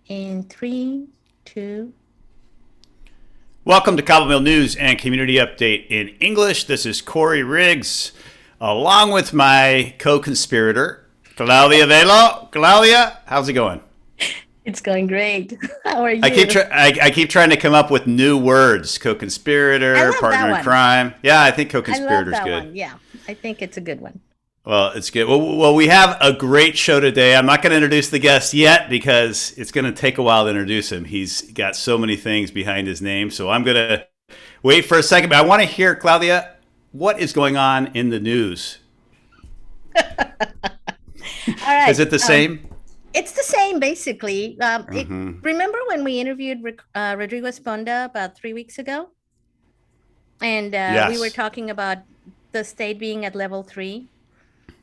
In three, two. Welcome to Cabo News and Community Update in English. This is Korey Riggs, along with my co-conspirator, Claudia Velo. Claudia, how's it going? It's going great. How are I keep you? try- I keep trying to come up with new words: I co-conspirator, love that partner in one. crime. Yeah, I think I love co-conspirator is that good. one. Yeah, I think it's a good one. Well, it's good. Well, we have a great show today. I'm not going to introduce the guest yet because it's going to take a while to introduce him. He's got so many things behind his name, so I'm going to wait for a second. But I want to hear, Claudia, what is going on in the news? All right. Is it the same? It's the same, basically. Mm-hmm. Remember when we interviewed Rodrigo Esponda about 3 weeks ago? And we were Yes. talking about the state being at level three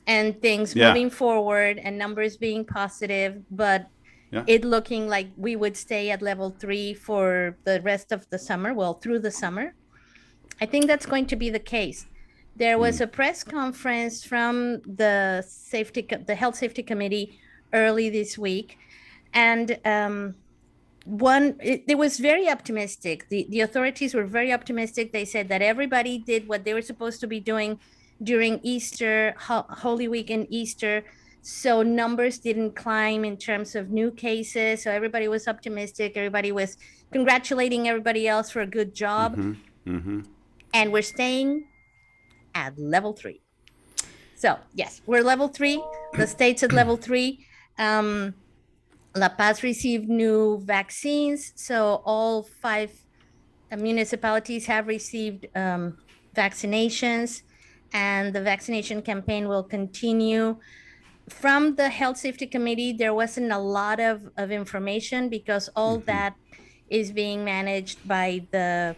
and things Yeah. moving forward and numbers being positive, but Yeah. it looking like we would stay at level three for the rest of the summer, well, through the summer. I think that's going to be the case. There was a press conference from the Health Safety Committee early this week, and it was very optimistic. The authorities were very optimistic. They said that everybody did what they were supposed to be doing during Easter, Holy Week and Easter. So numbers didn't climb in terms of new cases. So everybody was optimistic. Everybody was congratulating everybody else for a good job. Mm-hmm. Mm-hmm. And we're staying at level three. So yes, we're level three. The state's at level three. La Paz received new vaccines. So all five municipalities have received vaccinations, and the vaccination campaign will continue. From the Health Safety Committee, there wasn't a lot of information because all Mm-hmm. that is being managed by the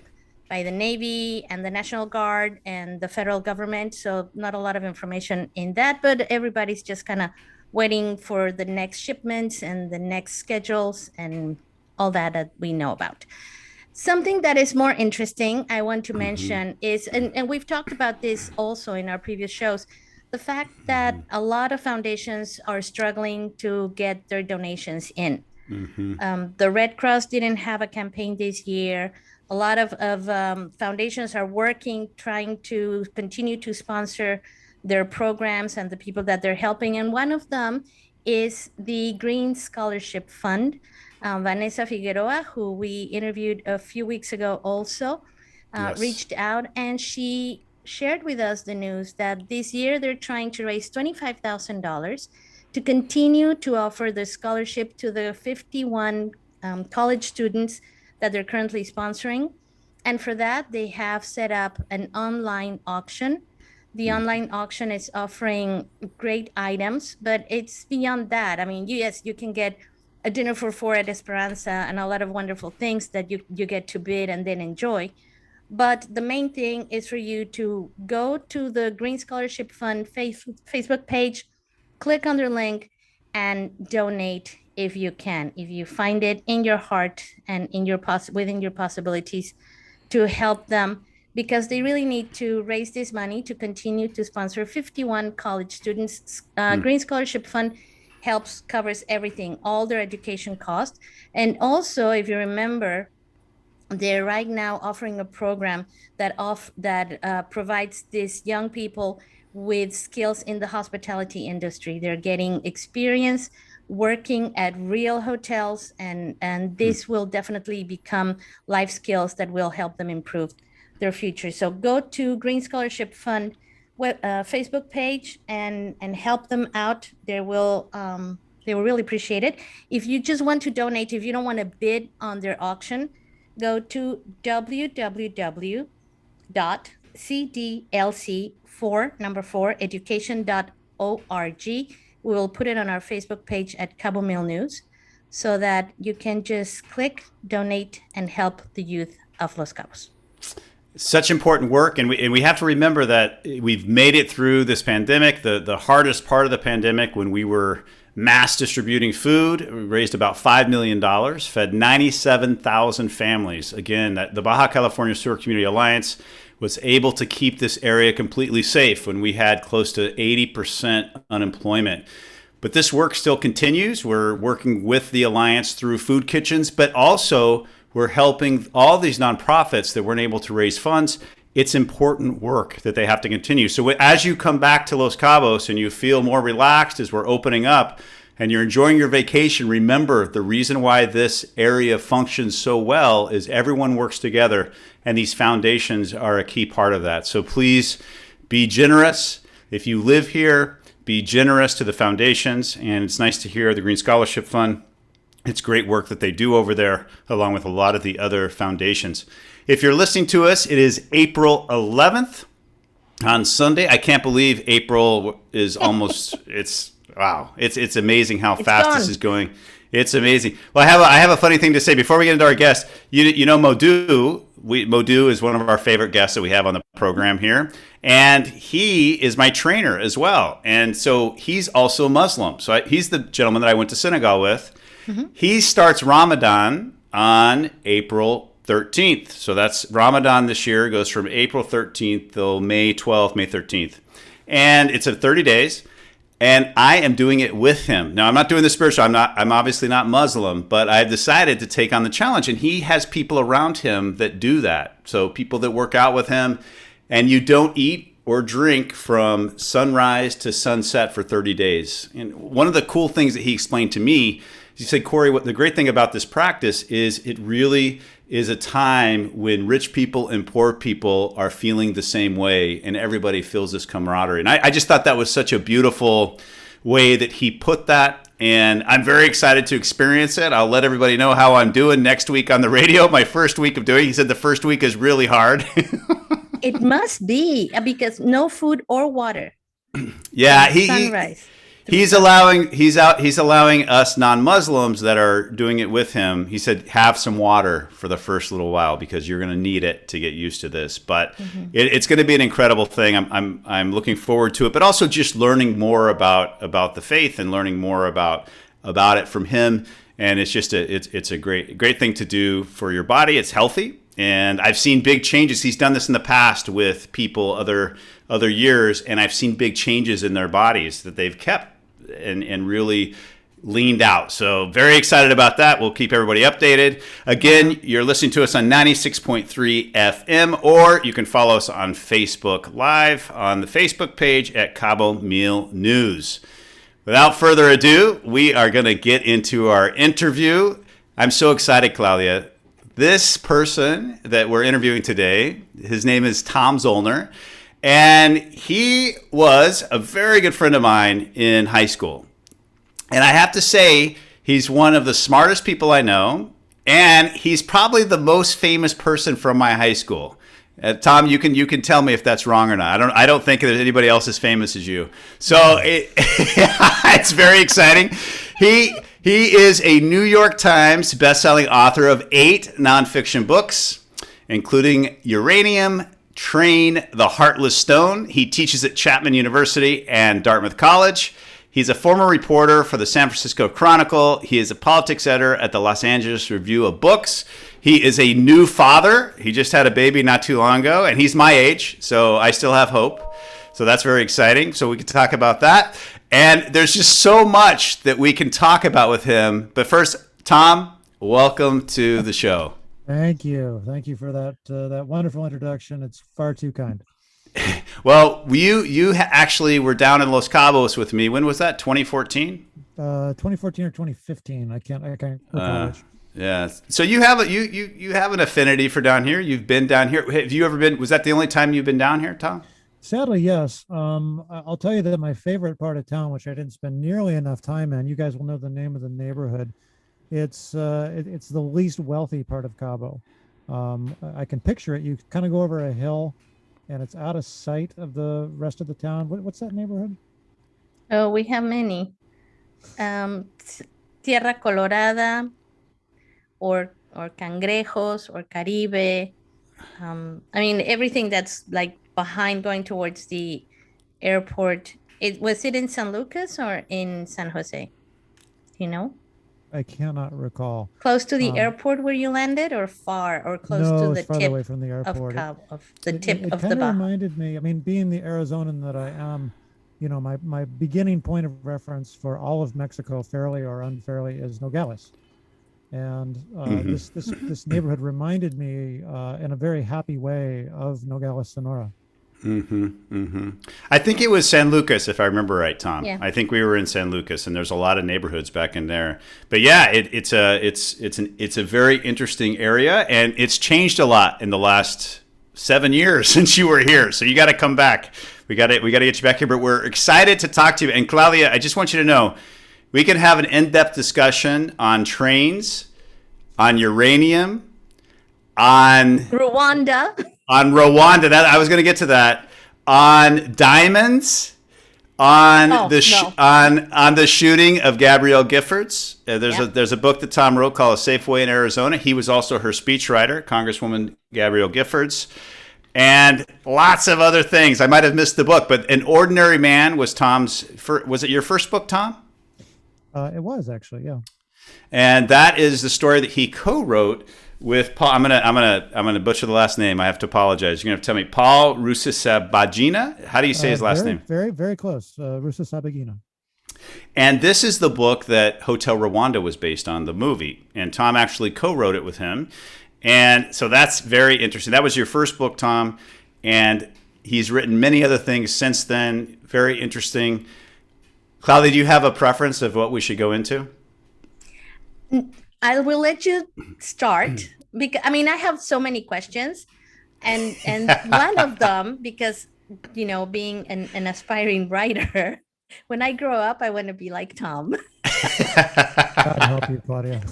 Navy and the National Guard and the federal government. So not a lot of information in that, but everybody's just kind of waiting for the next shipments and the next schedules and all that we know about. Something that is more interesting I want to Mm-hmm. mention is, and we've talked about this also in our previous shows, the fact that a lot of foundations are struggling to get their donations in. Mm-hmm. The Red Cross didn't have a campaign this year. A lot of foundations are working, trying to continue to sponsor their programs and the people that they're helping. And one of them is the Green Scholarship Fund. Vanessa Figueroa, who we interviewed a few weeks ago, also Yes. reached out, and she shared with us the news that this year they're trying to raise $25,000 to continue to offer the scholarship to the 51 college students that they're currently sponsoring. And for that, they have set up an online auction. The online auction is offering great items, but it's beyond that. I mean, yes, you can get a dinner for four at Esperanza and a lot of wonderful things that you get to bid and then enjoy. But the main thing is for you to go to the Green Scholarship Fund Facebook page, click on their link, and donate if you can, if you find it in your heart and within your possibilities to help them, because they really need to raise this money to continue to sponsor 51 college students. Green Scholarship Fund covers everything, all their education costs. And also, if you remember, they're right now offering a program that provides these young people with skills in the hospitality industry. They're getting experience working at real hotels, and this will definitely become life skills that will help them improve their future. So go to Green Scholarship Fund Facebook page and help them out. They will really appreciate it. If you just want to donate, if you don't want to bid on their auction, go to www.cdlc4 number 4 education.org. We will put it on our Facebook page at Cabo Mil News so that you can just click, donate, and help the youth of Los Cabos. Such important work, and we have to remember that we've made it through this pandemic, the hardest part of the pandemic, when we were mass distributing food. We raised about $5 million, fed 97,000 families. Again, the Baja California Sewer Community Alliance was able to keep this area completely safe when we had close to 80% unemployment. But this work still continues. We're working with the Alliance through food kitchens, but also we're helping all these nonprofits that weren't able to raise funds. It's important work that they have to continue. So as you come back to Los Cabos and you feel more relaxed as we're opening up and you're enjoying your vacation, remember the reason why this area functions so well is everyone works together, and these foundations are a key part of that. So please be generous. If you live here, be generous to the foundations. And it's nice to hear the Green Scholarship Fund. It's great work that they do over there, along with a lot of the other foundations. If you're listening to us, it is April 11th on Sunday. I can't believe April is almost, wow. It's amazing how fast this is going. It's amazing. Well, I have a funny thing to say before we get into our guest. You know Modu. Modu is one of our favorite guests that we have on the program here. And he is my trainer as well. And so he's also Muslim. So he's the gentleman that I went to Senegal with. Mm-hmm. He starts Ramadan on April 13th. So that's Ramadan this year. It goes from April 13th till May 12th, May 13th. And it's 30 days. And I am doing it with him. Now, I'm not doing the spiritual. I'm obviously not Muslim, but I've decided to take on the challenge. And he has people around him that do that. So people that work out with him. And you don't eat or drink from sunrise to sunset for 30 days. And one of the cool things that he explained to me, he said, Korey, what the great thing about this practice is it really is a time when rich people and poor people are feeling the same way, and everybody feels this camaraderie. And I just thought that was such a beautiful way that he put that. And I'm very excited to experience it. I'll let everybody know how I'm doing next week on the radio, my first week of doing it. He said the first week is really hard. It must be because no food or water. Yeah, sunrise. He's allowing us non-Muslims that are doing it with him. He said, have some water for the first little while because you're going to need it to get used to this. But it's going to be an incredible thing. I'm looking forward to it. But also just learning more about the faith and learning more about it from him. And it's just it's a great thing to do for your body. It's healthy. And I've seen big changes. He's done this in the past with people other years, and I've seen big changes in their bodies that they've kept and really leaned out. So very excited about that. We'll keep everybody updated. Again, you're listening to us on 96.3 FM, or you can follow us on Facebook Live on the Facebook page at Cabo Meal News. Without further ado, we are going to get into our interview. I'm so excited, Claudia. This person that we're interviewing today, his name is Tom Zoellner, and he was a very good friend of mine in high school. And I have to say, he's one of the smartest people I know, and he's probably the most famous person from my high school. Tom, you can tell me if that's wrong or not. I don't think there's anybody else as famous as you. So it's very exciting. He is a New York Times bestselling author of 8 nonfiction books, including Uranium, Train, The Heartless Stone. He teaches at Chapman University and Dartmouth College. He's a former reporter for the San Francisco Chronicle. He is a politics editor at the Los Angeles Review of Books. He is a new father. He just had a baby not too long ago, and he's my age, so I still have hope. So that's very exciting. So we can talk about that. And there's just so much that we can talk about with him. But first, Tom, welcome to the show. Thank you. Thank you for that wonderful introduction. It's far too kind. Well, you actually were down in Los Cabos with me. When was that? 2014? 2014 or 2015. I can't recall which. Yeah. So you have an affinity for down here. You've been down here. Have you ever been? Was that the only time you've been down here, Tom? Sadly, yes. I'll tell you that my favorite part of town, which I didn't spend nearly enough time in, you guys will know the name of the neighborhood. It's the least wealthy part of Cabo. I can picture it. You kind of go over a hill, and it's out of sight of the rest of the town. What's that neighborhood? Oh, we have many. Tierra Colorada, or Cangrejos, or Caribe. I mean, everything that's like behind going towards the airport. Was it in San Lucas or in San Jose? You know? I cannot recall. Close to the airport where you landed, or far, or close to the tip away from the airport. Of the tip of the Baja? It kind of reminded me, I mean, being the Arizonan that I am, my beginning point of reference for all of Mexico, fairly or unfairly, is Nogales. And this neighborhood reminded me in a very happy way of Nogales, Sonora. I think it was San Lucas, if I remember right, Tom. Yeah. I think we were in San Lucas, and there's a lot of neighborhoods back in there. But yeah, it's a very interesting area, and it's changed a lot in the last 7 years since you were here. So you got to come back. We got to get you back here. But we're excited to talk to you. And Claudia, I just want you to know, we can have an in-depth discussion on trains, on uranium, on Rwanda. That I was going to get to that. On diamonds, on the shooting of Gabrielle Giffords. There's a book that Tom wrote called A Safe Way in Arizona. He was also her speechwriter, Congresswoman Gabrielle Giffords, and lots of other things. I might have missed the book, but An Ordinary Man was Tom's. Was it your first book, Tom? It was actually, yeah. And that is the story that he co-wrote with Paul. I'm gonna butcher the last name. I have to apologize. You're gonna have to tell me Paul Rusesabagina. How do you say his last name? Very, very close. Rusesabagina. And this is the book that Hotel Rwanda was based on, the movie. And Tom actually co-wrote it with him. And so that's very interesting. That was your first book, Tom. And he's written many other things since then. Very interesting. Claudia, do you have a preference of what we should go into? I will let you start because I have so many questions, and one of them, because being an aspiring writer, when I grow up, I want to be like Tom. God help you, Claudia.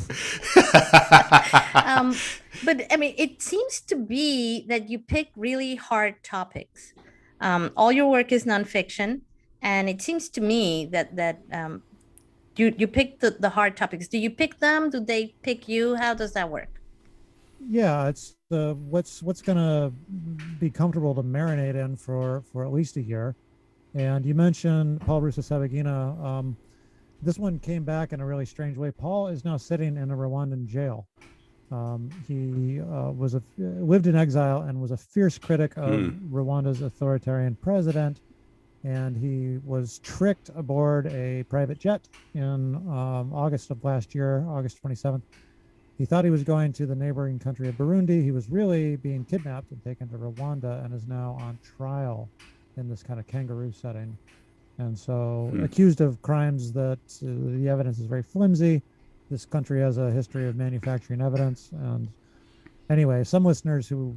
But it seems to be that you pick really hard topics. All your work is nonfiction, and it seems to me that you pick the hard topics. Do you pick them? Do they pick you? How does that work? Yeah, it's what's gonna be comfortable to marinate in for at least a year. And you mentioned Paul Rusesabagina. This one came back in a really strange way. Paul is now sitting in a Rwandan jail. He lived in exile and was a fierce critic of Rwanda's authoritarian president. And he was tricked aboard a private jet in August of last year, August 27th. He thought he was going to the neighboring country of Burundi. He was really being kidnapped and taken to Rwanda and is now on trial in this kind of kangaroo setting. And so accused of crimes that the evidence is very flimsy. This country has a history of manufacturing evidence. And anyway, some listeners who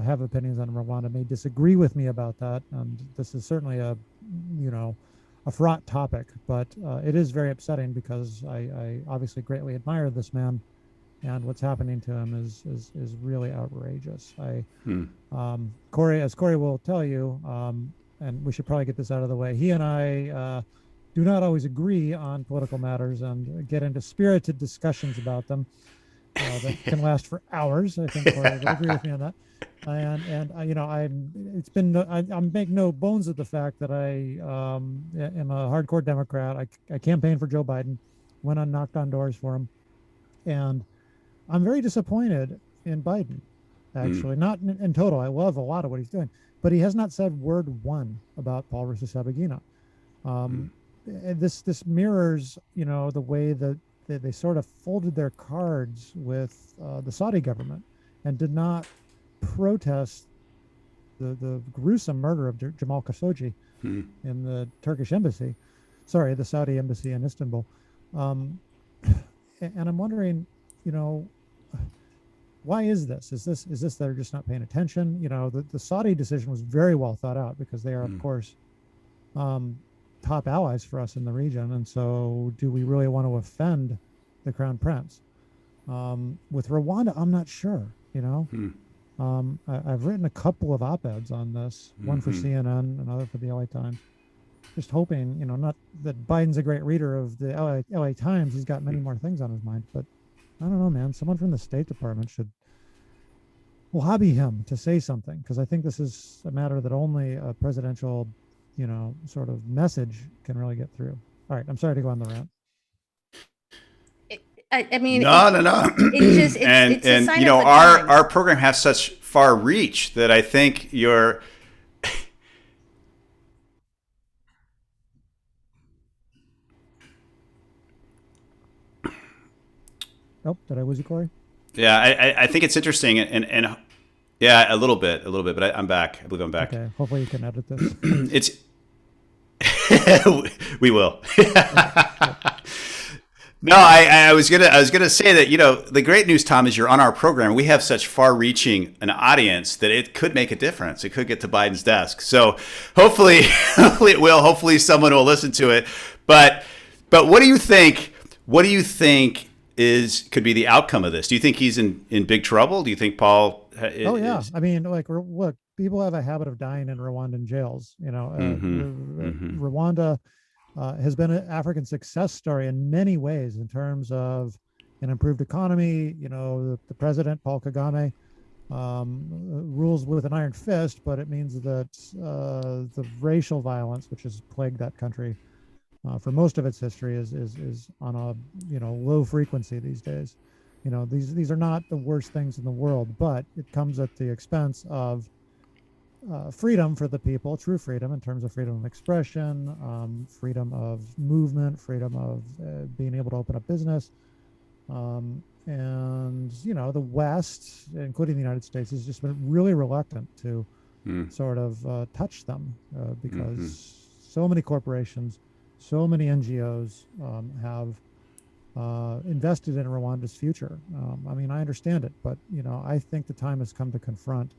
have opinions on Rwanda may disagree with me about that, and this is certainly a fraught topic, but it is very upsetting because I obviously greatly admire this man, and what's happening to him is really outrageous. Korey, as Korey will tell you, and we should probably get this out of the way, he and I do not always agree on political matters and get into spirited discussions about them. That can last for hours. I think Korey would agree with me on that. And I make no bones of the fact that I am a hardcore Democrat. I campaigned for Joe Biden, went on, knocked on doors for him, and I'm very disappointed in Biden. Actually, not in total. I love a lot of what he's doing, but he has not said word one about Paul Rusesabagina. This mirrors, the way that they sort of folded their cards with the Saudi government and did not protest the gruesome murder of Jamal Khashoggi in the Turkish embassy. Sorry, the Saudi embassy in Istanbul. And I'm wondering, why is this? Is this they're just not paying attention? The Saudi decision was very well thought out because they are, of course, top allies for us in the region. And so do we really want to offend the Crown Prince? With Rwanda, I'm not sure, I've written a couple of op-eds on this, one for CNN, another for the LA Times, just hoping, not that Biden's a great reader of the LA Times. He's got many more things on his mind, but I don't know, man, someone from the State Department should lobby him to say something, because I think this is a matter that only a presidential sort of message can really get through. All right, I'm sorry to go on the rant. No. It's a sign of the times. Our program has such far reach that I think Oh, did I lose you, Korey? Yeah, I think it's interesting, and yeah, a little bit, but I'm back. I believe I'm back. Okay, hopefully you can edit this. It's we will. Okay, good. No, I was gonna say that, the great news, Tom, is you're on our program. We have such far-reaching an audience that it could make a difference. It could get to Biden's desk. So hopefully, hopefully it will. Hopefully someone will listen to it. But what do you think? What do you think could be the outcome of this? Do you think he's in big trouble? Do you think Paul? Oh yeah, I mean, like, look, people have a habit of dying in Rwandan jails. Rwanda has been an African success story in many ways in terms of an improved economy. The president, Paul Kagame, rules with an iron fist, but it means that the racial violence, which has plagued that country for most of its history, is on a low frequency these days. These are not the worst things in the world, but it comes at the expense of freedom for the people, true freedom in terms of freedom of expression, freedom of movement, freedom of being able to open a business. And the West, including the United States, has just been really reluctant to sort of touch them because so many corporations, so many NGOs have invested in Rwanda's future. I mean, I understand it, but I think the time has come to confront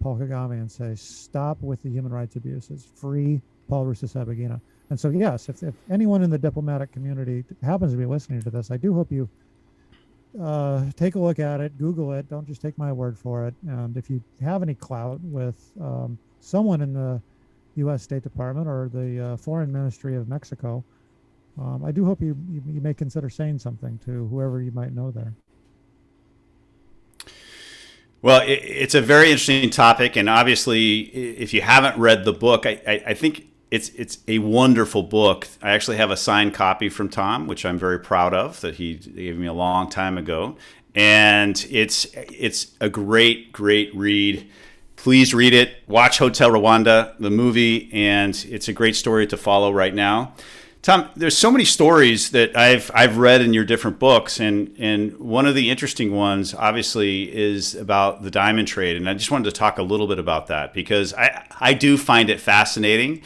Paul Kagame and say, stop with the human rights abuses, free Paul Rusesabagina. And so, yes, if anyone in the diplomatic community happens to be listening to this, I do hope you take a look at it, Google it. Don't just take my word for it. And if you have any clout with someone in the U.S. State Department or the Foreign Ministry of Mexico, I do hope you may consider saying something to whoever you might know there. Well, it's a very interesting topic, and obviously, if you haven't read the book, I think it's a wonderful book. I actually have a signed copy from Tom, which I'm very proud of, that he gave me a long time ago, and it's a great read. Please read it. Watch Hotel Rwanda, the movie, and it's a great story to follow right now. Tom, there's so many stories that I've read in your different books, and one of the interesting ones, obviously, is about the diamond trade. And I just wanted to talk a little bit about that because I do find it fascinating.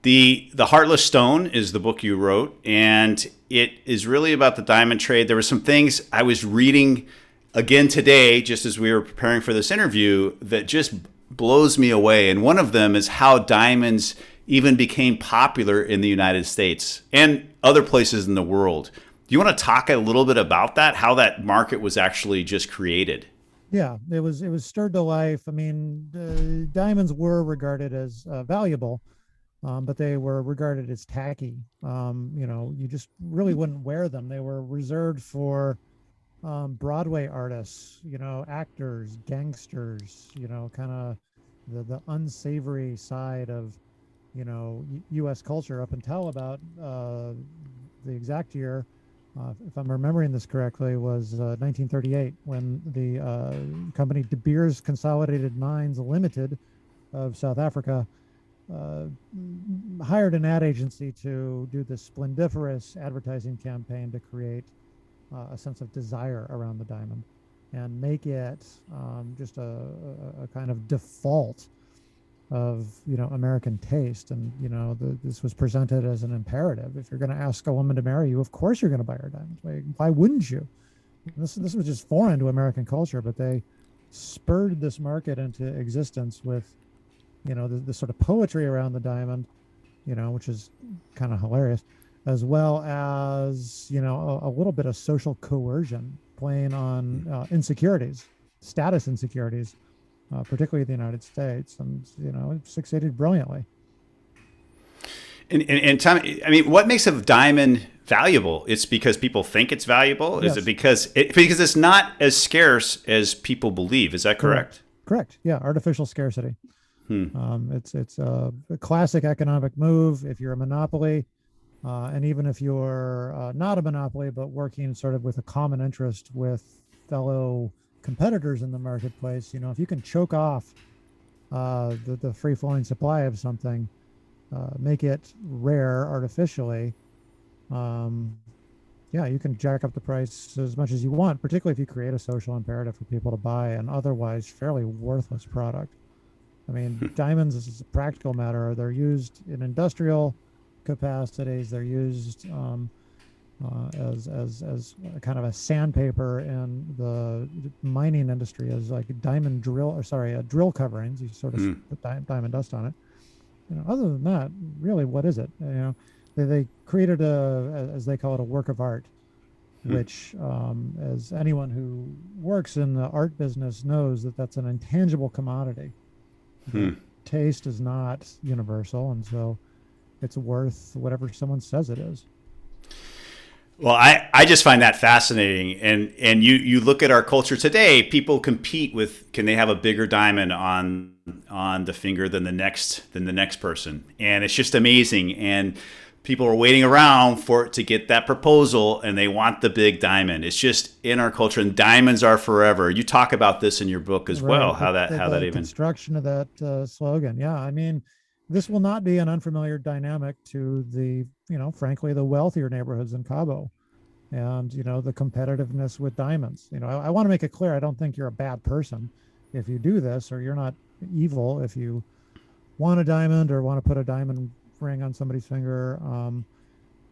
The Heartless Stone is the book you wrote, and it is really about the diamond trade. There were some things I was reading again today, just as we were preparing for this interview, that just blows me away. And one of them is how diamonds even became popular in the United States and other places in the world. Do you want to talk a little bit about that, how that market was actually just created? Yeah, it was stirred to life. I mean, diamonds were regarded as valuable, but they were regarded as tacky. You just really wouldn't wear them. They were reserved for Broadway artists, actors, gangsters, kind of the unsavory side of U.S. culture up until about the exact year, if I'm remembering this correctly, was 1938, when the company De Beers Consolidated Mines Limited of South Africa hired an ad agency to do this splendiferous advertising campaign to create a sense of desire around the diamond and make it just a kind of default of American taste. And this was presented as an imperative. If you're going to ask a woman to marry you, of course you're going to buy her diamonds. Why wouldn't you? This was just foreign to American culture, but they spurred this market into existence with the sort of poetry around the diamond, which is kind of hilarious, as well as a little bit of social coercion playing on insecurities, status insecurities, particularly the United States, and it succeeded brilliantly. And Tom, I mean, what makes a diamond valuable? It's because people think it's valuable. Yes. Is it because it's not as scarce as people believe? Is that correct? Correct. Yeah, artificial scarcity. It's a classic economic move. If you're a monopoly, and even if you're not a monopoly, but working sort of with a common interest with fellow competitors in the marketplace, if you can choke off the free flowing supply of something, make it rare artificially, yeah, you can jack up the price as much as you want, particularly if you create a social imperative for people to buy an otherwise fairly worthless product. I mean, diamonds, as a practical matter, they're used in industrial capacities. They're used as a kind of a sandpaper in the mining industry, as like diamond drill, or sorry, drill coverings. You sort of put diamond dust on it. Other than that, really, what is it? They created as they call it, a work of art, which, as anyone who works in the art business knows, that's an intangible commodity. Taste is not universal, and so it's worth whatever someone says it is. Well, I just find that fascinating, and you look at our culture today. People compete with, can they have a bigger diamond on the finger than the next person, and it's just amazing. And people are waiting around for it to get that proposal, and they want the big diamond. It's just in our culture, and diamonds are forever. You talk about this in your book as well. How that even construction of that slogan. Yeah, I mean, this will not be an unfamiliar dynamic to the, frankly, the wealthier neighborhoods in Cabo, and the competitiveness with diamonds. I want to make it clear, I don't think you're a bad person if you do this, or you're not evil if you want a diamond or want to put a diamond ring on somebody's finger.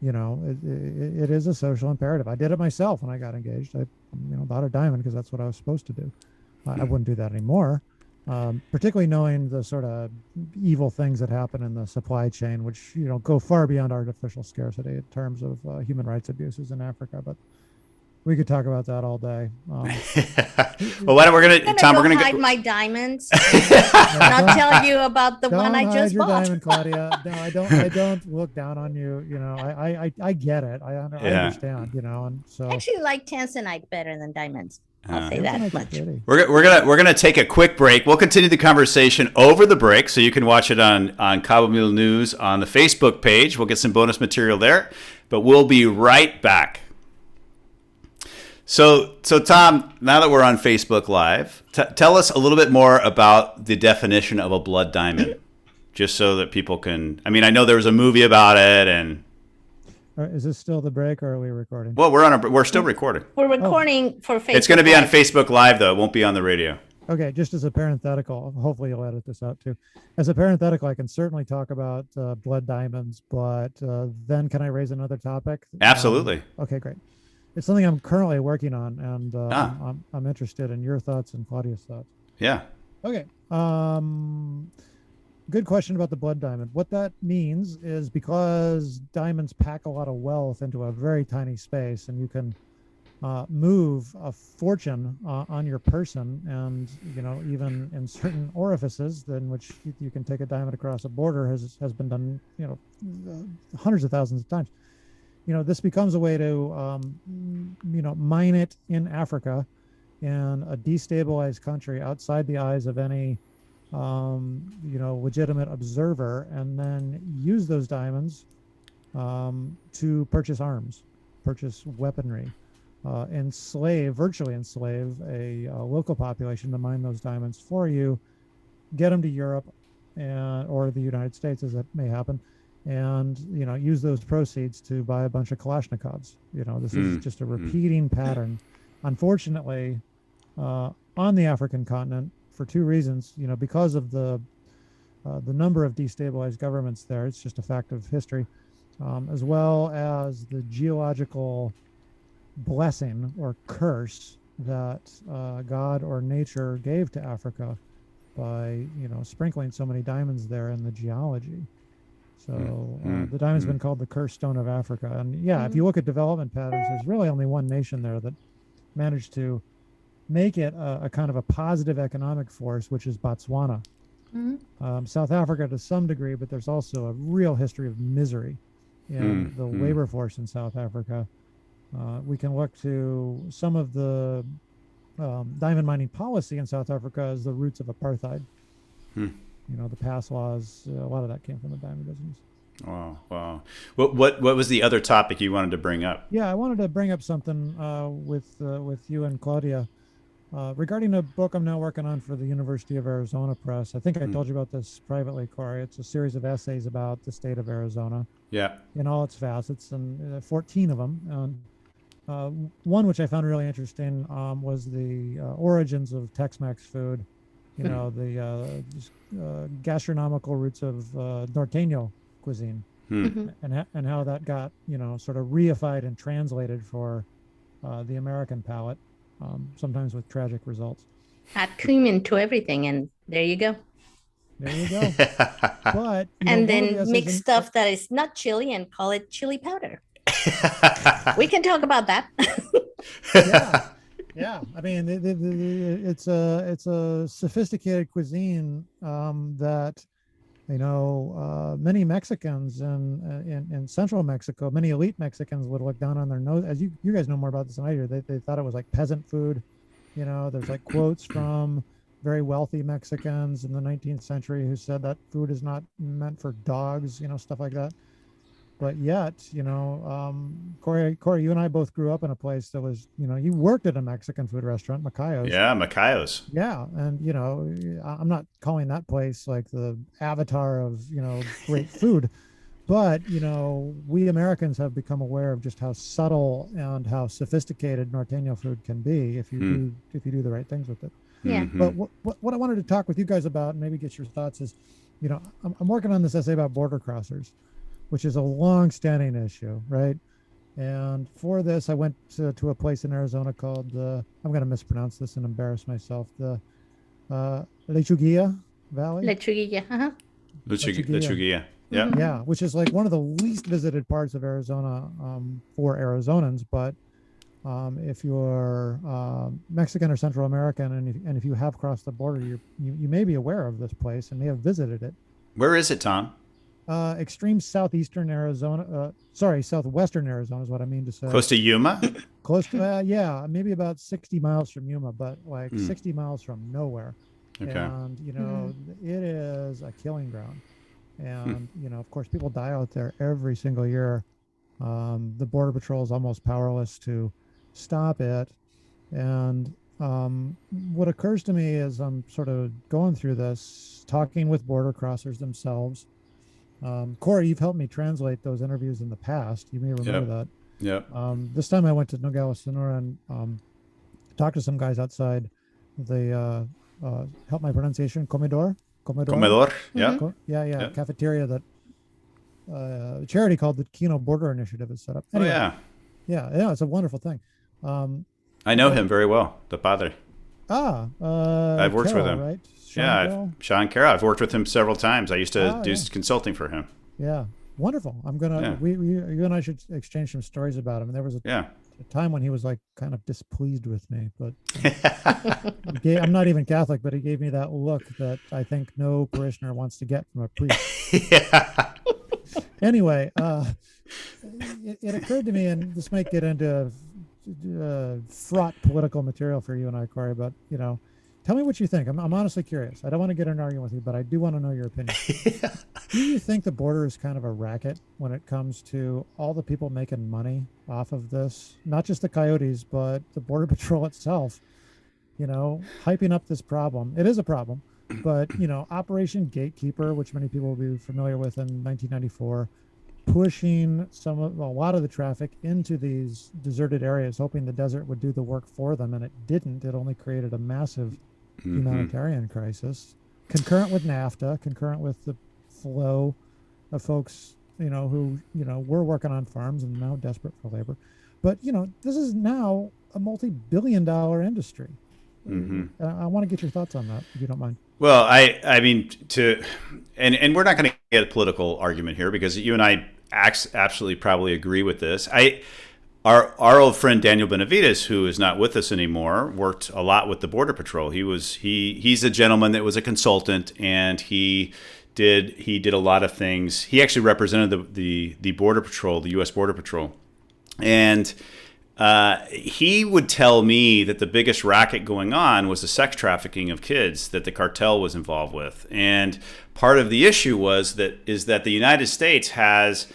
It is a social imperative. I did it myself when I got engaged. I bought a diamond because that's what I was supposed to do. I wouldn't do that anymore. Particularly knowing the sort of evil things that happen in the supply chain, which go far beyond artificial scarcity in terms of human rights abuses in Africa. But we could talk about that all day. Well, why don't we're gonna Tom? We're gonna hide my diamonds. Not tell you about the one I just bought. Diamond, Claudia. No, I don't look down on you. I get it. I understand. And so I actually like tanzanite better than diamonds. I'll say that much. We're gonna take a quick break. We'll continue the conversation over the break, so you can watch it on Cabo Mule News on the Facebook page. We'll get some bonus material there, but we'll be right back. So Tom, now that we're on Facebook Live, tell us a little bit more about the definition of a blood diamond, just so that people can. I mean, I know there was a movie about it, and. Is this still the break, or are we recording? Well, we're still recording. We're recording for Facebook. It's going to be on Facebook Live, though. It won't be on the radio. Okay, just as a parenthetical, hopefully you'll edit this out too. As a parenthetical, I can certainly talk about blood diamonds, but then can I raise another topic? Absolutely. Okay, great. It's something I'm currently working on, and I'm interested in your thoughts and Claudia's thoughts. Yeah. Okay. Good question about the blood diamond. What that means is, because diamonds pack a lot of wealth into a very tiny space, and you can move a fortune on your person, and even in certain orifices in which you can take a diamond across a border has been done hundreds of thousands of times. This becomes a way to mine it in Africa, in a destabilized country outside the eyes of any legitimate observer, and then use those diamonds to purchase arms, purchase weaponry, virtually enslave a local population to mine those diamonds for you, get them to Europe or the United States, as it may happen, and use those proceeds to buy a bunch of Kalashnikovs. This is just a repeating pattern, unfortunately, on the African continent, for two reasons. Because of the number of destabilized governments there. It's just a fact of history, as well as the geological blessing or curse that God or nature gave to Africa by sprinkling so many diamonds there in the geology. So the diamond's been called the cursed stone of Africa. And yeah, if you look at development patterns, there's really only one nation there that managed to make it a kind of a positive economic force, which is Botswana. South Africa to some degree, but there's also a real history of misery in the labor force in South Africa. We can look to some of the diamond mining policy in South Africa as the roots of apartheid. The pass laws, a lot of that came from the diamond business. Wow. What was the other topic you wanted to bring up? Yeah, I wanted to bring up something with you and Claudia regarding a book I'm now working on for the University of Arizona Press. I think I told you about this privately, Korey. It's a series of essays about the state of Arizona. Yeah. In all its facets, and 14 of them. One which I found really interesting was the origins of Tex-Mex food. You know, the gastronomical roots of Norteño cuisine, Hmm. and how that got, sort of reified and translated for the American palate, sometimes with tragic results. Add cream into everything, and there you go. There you go. But And one of the then essays mix in, stuff that is not chili and call it chili powder. We can talk about that. yeah, yeah. I mean, it's a sophisticated cuisine that many Mexicans in central Mexico, many elite Mexicans would look down on their nose. As you guys know more about this than I do, they thought it was like peasant food. There's like quotes from very wealthy Mexicans in the 19th century who said that food is not meant for dogs, stuff like that. But yet, Corey, you and I both grew up in a place that was, you worked at a Mexican food restaurant, Macayo's. Yeah, Macayos. Yeah, and I'm not calling that place like the avatar of great food, but we Americans have become aware of just how subtle and how sophisticated Norteño food can be if you do the right things with it. Yeah. But what I wanted to talk with you guys about and maybe get your thoughts is, I'm working on this essay about border crossers, which is a long-standing issue, right? And for this, I went to a place in Arizona called, I'm going to mispronounce this and embarrass myself, the Lechuguilla Valley. Lechuguilla. Uh-huh. Lechuguilla. Yeah. Yeah, which is like one of the least visited parts of Arizona for Arizonans. But if you're Mexican or Central American, and if you have crossed the border, you may be aware of this place and may have visited it. Where is it, Tom? Extreme southeastern Arizona. Southwestern Arizona is what I mean to say. Close to Yuma? Close to, yeah, maybe about 60 miles from Yuma, but like 60 miles from nowhere. Okay. And, it is a killing ground. And, of course, people die out there every single year. The Border Patrol is almost powerless to stop it. And what occurs to me as I'm sort of going through this, talking with border crossers themselves. Korey, you've helped me translate those interviews in the past. You may remember that. Yeah. This time I went to Nogales, Sonora, and talked to some guys outside. They help my pronunciation. Comedor. Yeah. Yeah. Cafeteria that a charity called the Kino Border Initiative has set up. Anyway, yeah. It's a wonderful thing. I know him very well, the padre. I've worked with him. Right? Sean Carroll. I've worked with him several times. I used to do consulting for him. Yeah, wonderful. I'm gonna. You and I should exchange some stories about him. And there was a time when he was like kind of displeased with me, but I'm not even Catholic, but he gave me that look that I think no parishioner wants to get from a priest. Yeah. Anyway, it occurred to me, and this might get into fraught political material for you and I, Corey, but tell me what you think. I'm honestly curious. I don't want to get in an argument with you, but I do want to know your opinion. Do you think the border is kind of a racket when it comes to all the people making money off of this? Not just the coyotes, but the Border Patrol itself, hyping up this problem. It is a problem, but, Operation Gatekeeper, which many people will be familiar with in 1994, pushing a lot of the traffic into these deserted areas, hoping the desert would do the work for them, and it didn't. It only created a massive humanitarian crisis, concurrent with NAFTA, concurrent with the flow of folks, who were working on farms and now desperate for labor. But this is now a multi-billion-dollar industry. I want to get your thoughts on that, if you don't mind. Well, I mean, and we're not going to get a political argument here because you and I absolutely probably agree with this. Our old friend Daniel Benavides, who is not with us anymore, worked a lot with the Border Patrol. He's a gentleman that was a consultant, and he did a lot of things. He actually represented the Border Patrol, the U.S. Border Patrol, and he would tell me that the biggest racket going on was the sex trafficking of kids that the cartel was involved with. And part of the issue is that the United States has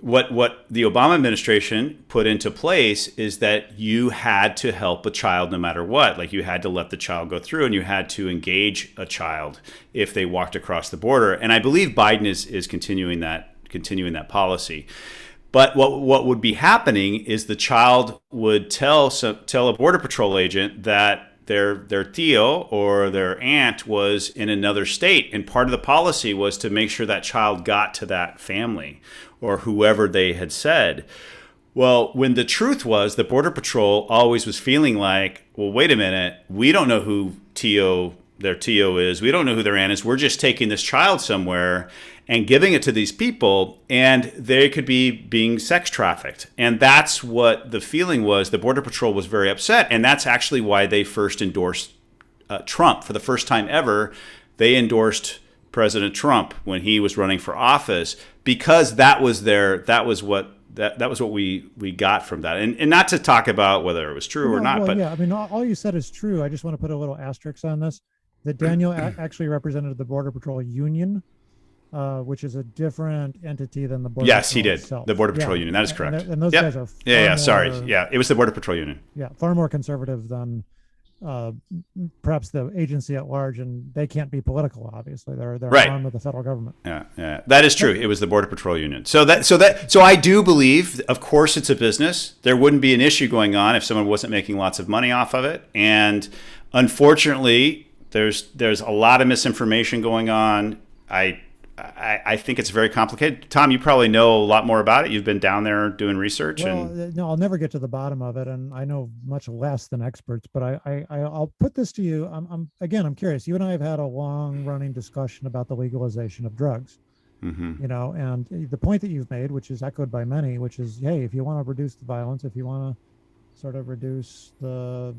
what the Obama administration put into place is that you had to help a child no matter what. Like you had to let the child go through, and you had to engage a child if they walked across the border. And I believe Biden is continuing that policy. But what would be happening is the child would tell a border patrol agent that their tío or their aunt was in another state, and part of the policy was to make sure that child got to that family or whoever they had said. Well, when the truth was, the Border Patrol always was feeling like, well, wait a minute, we don't know who their TO is. We don't know who their aunt is. We're just taking this child somewhere and giving it to these people, and they could be being sex trafficked. And that's what the feeling was. The Border Patrol was very upset, and that's actually why they first endorsed Trump. For the first time ever, they endorsed President Trump when he was running for office, because that was what we got from that. And not to talk about whether it was true or not, well, but yeah, I mean, all you said is true. I just want to put a little asterisk on this. That Daniel actually represented the Border Patrol Union, which is a different entity than the Border yes, Patrol he did. itself. The Border Patrol Union. That is correct. And those guys are sorry. Yeah, it was the Border Patrol Union. Yeah, far more conservative than perhaps the agency at large, and they can't be political. Obviously, they're right. arm of the federal government. Yeah, that is true. It was the Border Patrol Union. So I do believe, of course, it's a business. There wouldn't be an issue going on if someone wasn't making lots of money off of it. And unfortunately, there's a lot of misinformation going on. I think it's very complicated. Tom, you probably know a lot more about it. You've been down there doing research. Well, no, I'll never get to the bottom of it, and I know much less than experts. But I'll put this to you. I'm curious. You and I have had a long-running discussion about the legalization of drugs. Mm-hmm. And the point that you've made, which is echoed by many, which is, hey, if you want to reduce the violence, if you want to sort of reduce the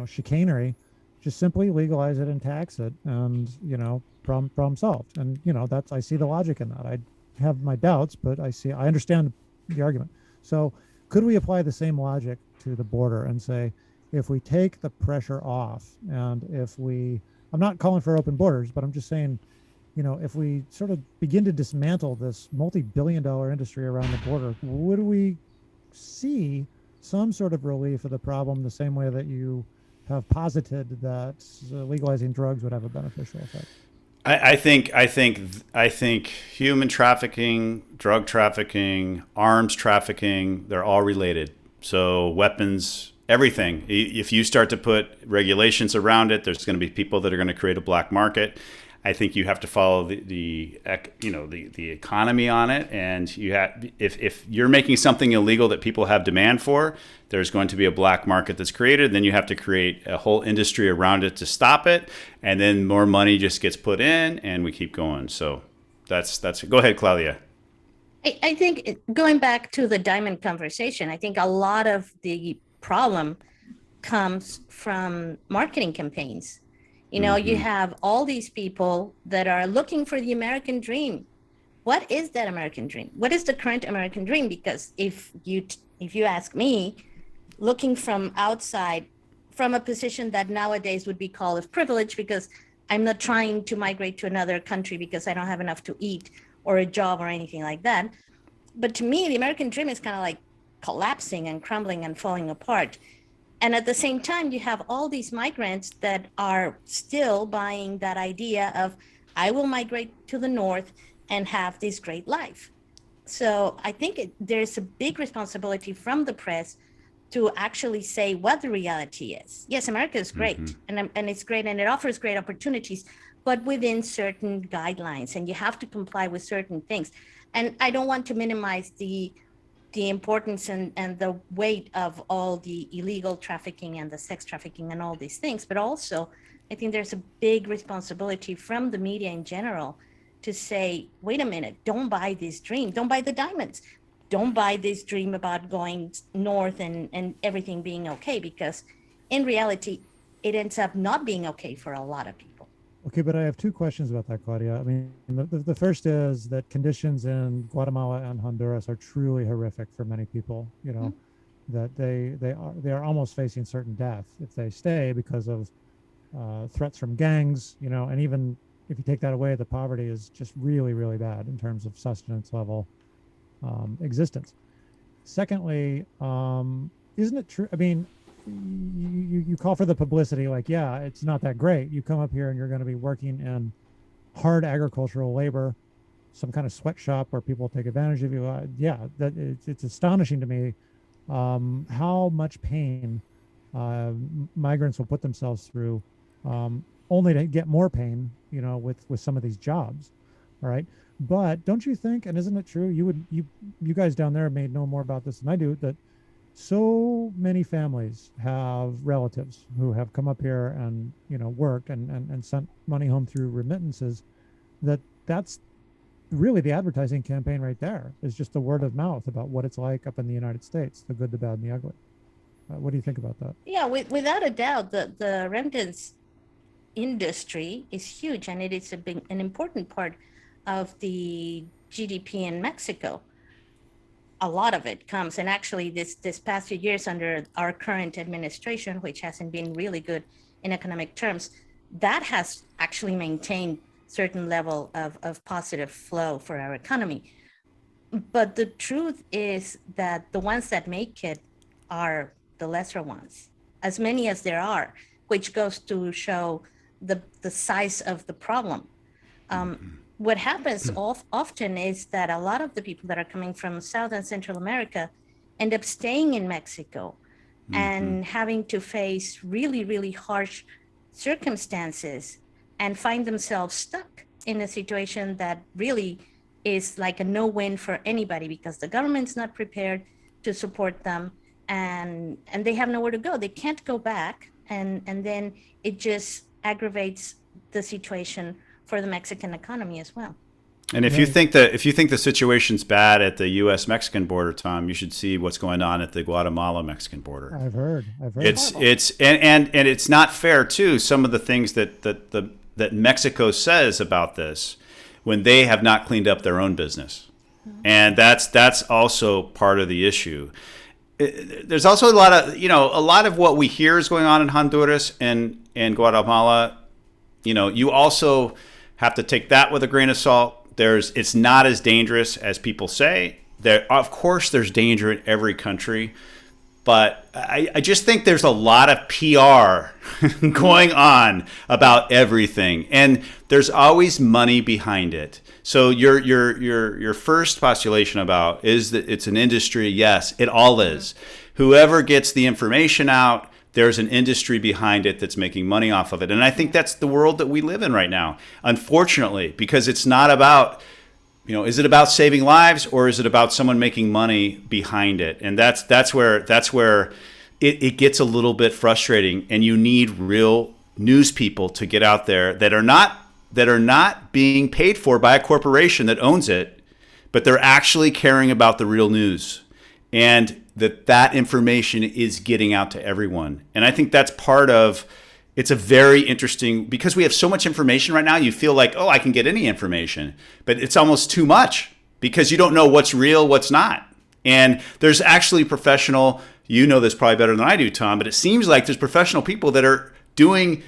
chicanery, just simply legalize it and tax it, and problem solved. And I see the logic in that. I have my doubts, but I understand the argument. So could we apply the same logic to the border and say, if we take the pressure off, and I'm not calling for open borders, but I'm just saying, if we sort of begin to dismantle this multi-billion-dollar industry around the border, would we see some sort of relief of the problem the same way that you have posited that legalizing drugs would have a beneficial effect? I think human trafficking, drug trafficking, arms trafficking, they're all related. So weapons, everything. If you start to put regulations around it, there's going to be people that are going to create a black market. I think you have to follow the economy on it, and if you're making something illegal that people have demand for, there's going to be a black market that's created. Then you have to create a whole industry around it to stop it, and then more money just gets put in, and we keep going. So that's go ahead, Claudia. I think going back to the diamond conversation, I think a lot of the problem comes from marketing campaigns. You have all these people that are looking for the American dream. What is that American dream? What is the current American dream? Because if you ask me, looking from outside, from a position that nowadays would be called of privilege, because I'm not trying to migrate to another country because I don't have enough to eat or a job or anything like that. But to me, the American dream is kind of like collapsing and crumbling and falling apart. And at the same time, you have all these migrants that are still buying that idea of, I will migrate to the north and have this great life. So I think there's a big responsibility from the press to actually say what the reality is. Yes, America is great, and it's great, and it offers great opportunities, but within certain guidelines, and you have to comply with certain things. And I don't want to minimize the importance and the weight of all the illegal trafficking and the sex trafficking and all these things. But also, I think there's a big responsibility from the media in general to say, wait a minute, don't buy this dream. Don't buy the diamonds. Don't buy this dream about going north and everything being okay, because in reality, it ends up not being okay for a lot of people. Okay, but I have two questions about that, Claudia. I mean, the first is that conditions in Guatemala and Honduras are truly horrific for many people. That they are almost facing certain death if they stay because of threats from gangs. And even if you take that away, the poverty is just really, really bad in terms of sustenance level existence. Secondly, isn't it true? I mean, you call for the publicity, like, yeah, it's not that great. You come up here and you're going to be working in hard agricultural labor, some kind of sweatshop where people take advantage of you. Yeah, it's astonishing to me how much pain migrants will put themselves through, only to get more pain, with some of these jobs. All right. But don't you think, and isn't it true, you guys down there may know more about this than I do, that so many families have relatives who have come up here and, worked and sent money home through remittances, that's really the advertising campaign right there, is just the word of mouth about what it's like up in the United States, the good, the bad, and the ugly. What do you think about that? Yeah, without a doubt, the remittance industry is huge, and it is an important part of the GDP in Mexico. A lot of it comes, and actually this past few years under our current administration, which hasn't been really good in economic terms, that has actually maintained certain level of positive flow for our economy. But the truth is that the ones that make it are the lesser ones, as many as there are, which goes to show the size of the problem. What happens often is that a lot of the people that are coming from South and Central America end up staying in Mexico and having to face really, really harsh circumstances and find themselves stuck in a situation that really is like a no-win for anybody, because the government's not prepared to support them, and they have nowhere to go. They can't go back, and then it just aggravates the situation for the Mexican economy as well. And if you think the situation's bad at the U.S.-Mexican border, Tom, you should see what's going on at the Guatemala-Mexican border. I've heard. It's it's not fair too. Some of the things that Mexico says about this, when they have not cleaned up their own business, and that's also part of the issue. There's also a lot of what we hear is going on in Honduras and Guatemala. You also have to take that with a grain of salt. It's not as dangerous as people say. Of course, there's danger in every country, but I just think there's a lot of PR going on about everything, and there's always money behind it. So your first postulation about is that it's an industry. Yes, it all is. Whoever gets the information out, there's an industry behind it that's making money off of it. And I think that's the world that we live in right now, unfortunately, because it's not about, is it about saving lives, or is it about someone making money behind it? And that's where it gets a little bit frustrating, and you need real news people to get out there that are not being paid for by a corporation that owns it, but they're actually caring about the real news, and that information is getting out to everyone. And I think that's part of, it's a very interesting, because we have so much information right now, you feel like, I can get any information, but it's almost too much because you don't know what's real, what's not. And there's actually professional, this probably better than I do, Tom, but it seems like there's professional people that are doing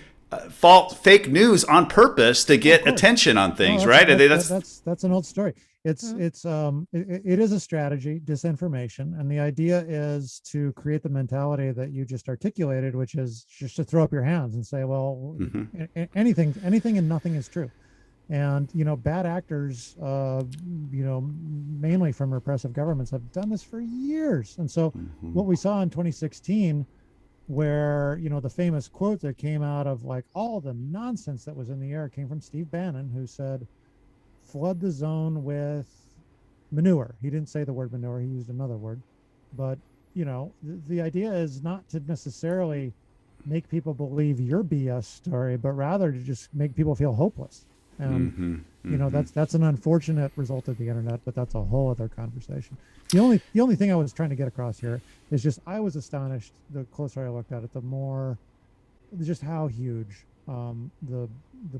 fake news on purpose to get attention on things, right? That's an old story. It is a strategy, disinformation, and the idea is to create the mentality that you just articulated, which is just to throw up your hands and say, well, anything and nothing is true. And bad actors, mainly from repressive governments, have done this for years. And so what we saw in 2016, where the famous quote that came out of like all the nonsense that was in the air came from Steve Bannon, who said, flood the zone with manure. He didn't say the word manure, he used another word. But the idea is not to necessarily make people believe your BS story, but rather to just make people feel hopeless. And that's an unfortunate result of the internet, but that's a whole other conversation. The only thing I was trying to get across here is just, I was astonished the closer I looked at it, the more just how huge the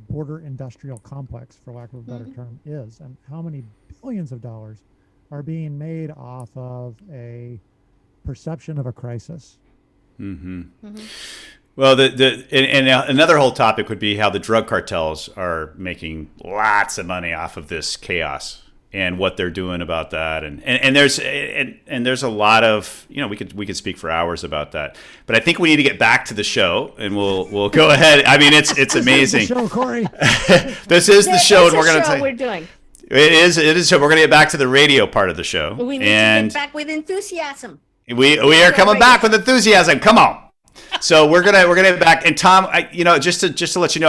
border industrial complex, for lack of a better term, is, and how many billions of dollars are being made off of a perception of a crisis. Well, and another whole topic would be how the drug cartels are making lots of money off of this chaos and what they're doing about that. And there's a lot of, we could speak for hours about that. But I think we need to get back to the show, and we'll go ahead. I mean, it's amazing. This is the show, Korey. This is the show, and we're going to we're doing. It is. So we're going to get back to the radio part of the show. We need to get back with enthusiasm. We are coming back with enthusiasm. Come on. So we're gonna get back. And Tom, just to let you know,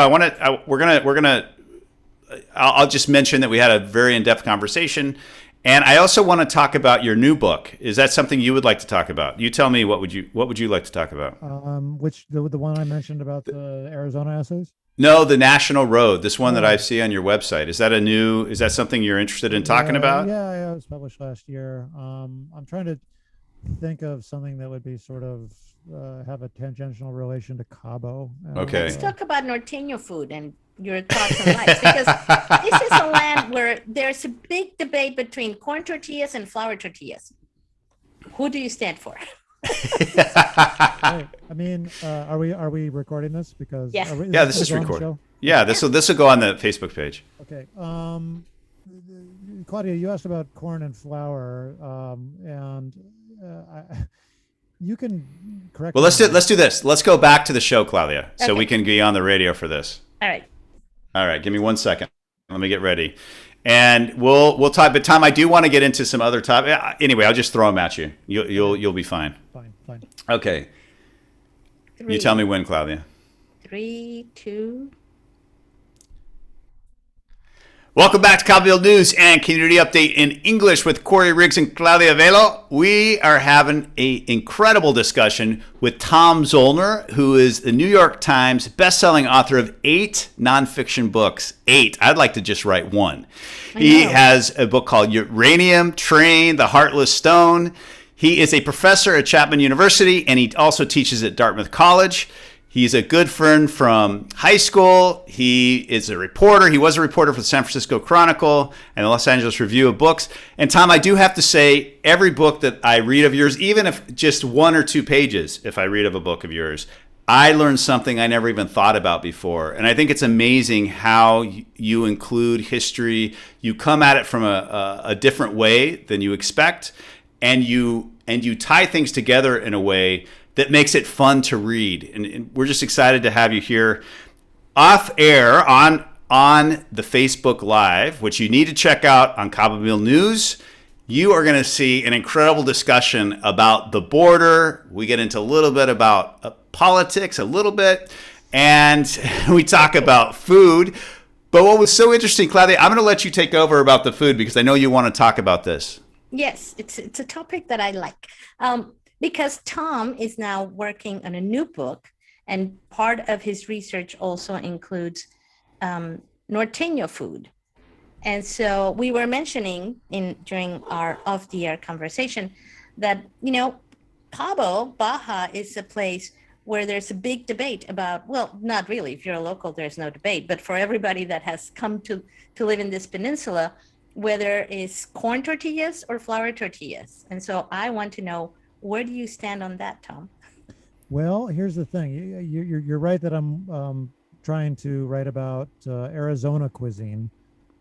I'll just mention that we had a very in-depth conversation, and I also want to talk about your new book. Is that something you would like to talk about? You tell me, what would you like to talk about? Which the one I mentioned about the Arizona essays? No, the National Road. This one that I see on your website. Is that something you're interested in talking about? Yeah, it was published last year. I'm trying to think of something that would be sort of have a tangential relation to Cabo. Okay. Let's talk about Norteño food and your thoughts on life, because this is a land where there's a big debate between corn tortillas and flour tortillas. Who do you stand for? Right. I mean, are we recording this? Because this is recorded. Yeah, this will go on the Facebook page. Okay. Claudia, you asked about corn and flour, and you can correct. Well, let's do this. Let's go back to the show, Claudia, so Okay. we can be on the radio for this. All right. Give me 1 second. Let me get ready, and we'll talk. But Tom, I do want to get into some other topic. Anyway, I'll just throw them at you. You'll be fine. Fine. Okay. You tell me when, Claudia. 3, 2. Welcome back to Cabo News and Community Update in English with Korey Riggs and Claudia Velo. We are having an incredible discussion with Tom Zoellner, who is the New York Times bestselling author of 8 nonfiction books. 8. I'd like to just write 1. He has a book called Uranium Train, The Heartless Stone. He is a professor at Chapman University, and he also teaches at Dartmouth College. He's a good friend from high school. He is a reporter. He was a reporter for the San Francisco Chronicle and the Los Angeles Review of Books. And Tom, I do have to say, every book that I read of yours, even if just 1 or 2 pages, if I read of a book of yours, I learned something I never even thought about before. And I think it's amazing how you include history. You come at it from a different way than you expect, and you tie things together in a way that makes it fun to read. And we're just excited to have you here off air on the Facebook Live, which you need to check out on Cabo News. You are going to see an incredible discussion about the border. We get into a little bit about politics, a little bit, and we talk about food. But what was so interesting, Claudia, I'm going to let you take over about the food because I know you want to talk about this. Yes, it's a topic that I like. Because Tom is now working on a new book, and part of his research also includes Norteño food. And so we were mentioning during our off-the-air conversation that, Cabo, Baja is a place where there's a big debate about, well, not really. If you're a local, there's no debate. But for everybody that has come to live in this peninsula, whether it's corn tortillas or flour tortillas. And so I want to know, where do you stand on that, Tom? Well, here's the thing. You're right that I'm trying to write about Arizona cuisine,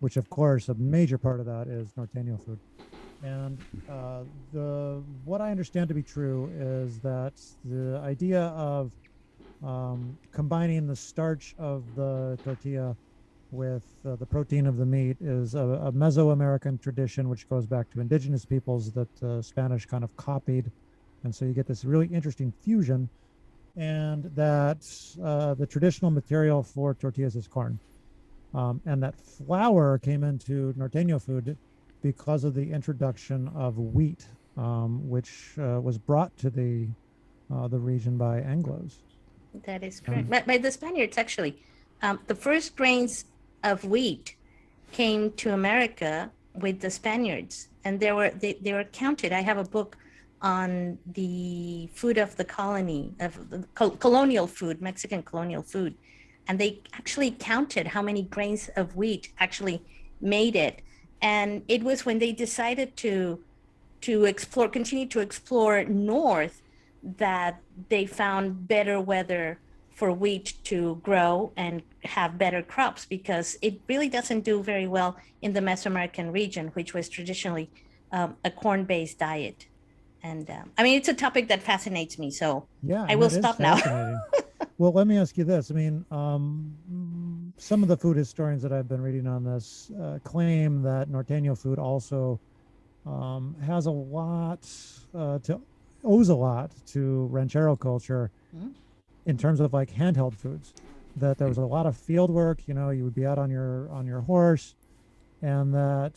which, of course, a major part of that is Norteño food. And what I understand to be true is that the idea of combining the starch of the tortilla with the protein of the meat is a Mesoamerican tradition, which goes back to indigenous peoples that Spanish kind of copied. And so you get this really interesting fusion, and that the traditional material for tortillas is corn. And that flour came into Norteño food because of the introduction of wheat, which was brought to the region by Anglos. That is correct. By the Spaniards, actually. The first grains of wheat came to America with the Spaniards, and they were counted. I have a book on the food of the colony, of the colonial food, Mexican colonial food. And they actually counted how many grains of wheat actually made it. And it was when they decided to continue to explore north, that they found better weather for wheat to grow and have better crops, because it really doesn't do very well in the Mesoamerican region, which was traditionally a corn-based diet. And it's a topic that fascinates me. So yeah, I will stop now. Well, let me ask you this. some of the food historians that I've been reading on this claim that Norteño food also has a lot owes a lot to ranchero culture in terms of like handheld foods. That there was a lot of field work. You know, you would be out on your horse, and that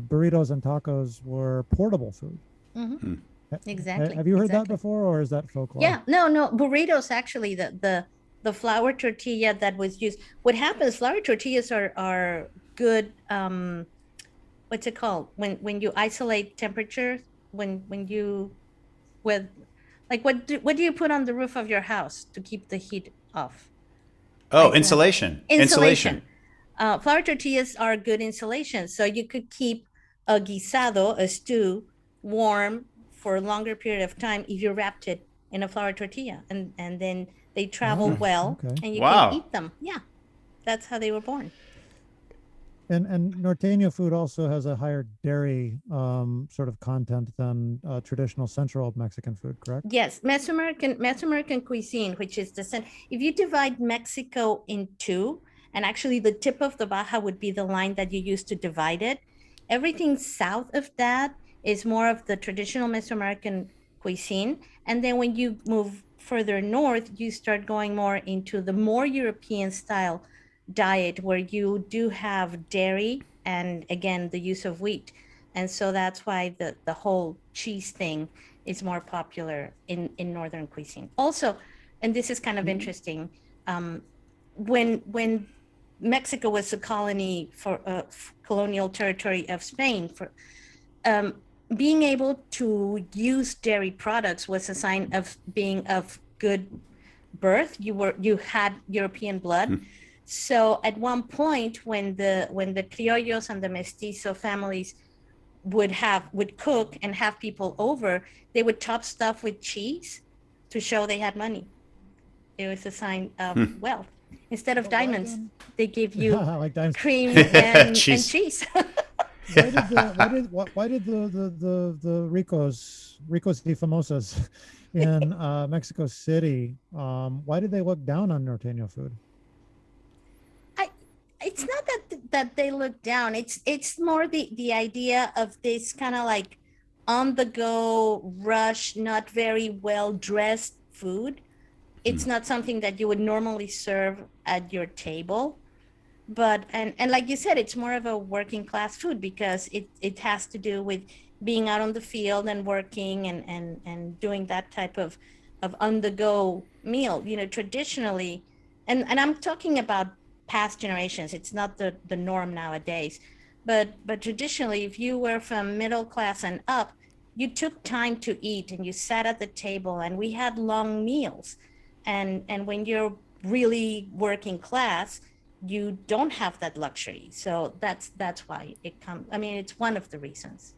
burritos and tacos were portable food. Mm-hmm. Exactly. Have you heard that before, or is that folklore? Yeah, no. Burritos actually, the flour tortilla that was used. What happens? Flour tortillas are good. What's it called? When you isolate temperature, when you with like what do you put on the roof of your house to keep the heat off? Oh, insulation. Insulation. Flour tortillas are good insulation, so you could keep a guisado, a stew, warm for a longer period of time if you wrapped it in a flour tortilla, and then they travel well, and you can eat them. Yeah, that's how they were born. And Norteño food also has a higher dairy sort of content than traditional Central Mexican food, correct? Yes, Mesoamerican cuisine, which is if you divide Mexico in two, and actually the tip of the Baja would be the line that you use to divide it. Everything south of that is more of the traditional Mesoamerican cuisine. And then when you move further north, you start going more into the more European style diet where you do have dairy and again the use of wheat. And so that's why the whole cheese thing is more popular in northern cuisine. Also, and this is kind of interesting, when Mexico was a colony for colonial territory of Spain, for being able to use dairy products was a sign of being of good birth. You had European blood. So at one point, when the criollos and the mestizo families would cook and have people over, they would top stuff with cheese to show they had money. It was a sign of wealth. Instead of diamonds, they give you like cream and cheese. Why did the ricos y famosas in Mexico City, why did they look down on Norteño food? It's not that they look down. It's more the idea of this kind of like on the go rush, not very well dressed food. It's not something that you would normally serve at your table. But and like you said, it's more of a working class food because it has to do with being out on the field and working and doing that type of on the go meal. You know, traditionally, and I'm talking about past generations. It's not the norm nowadays, but traditionally, if you were from middle class and up, you took time to eat and you sat at the table, and we had long meals. And when you're really working class, you don't have that luxury. So that's why it comes. I mean, it's one of the reasons.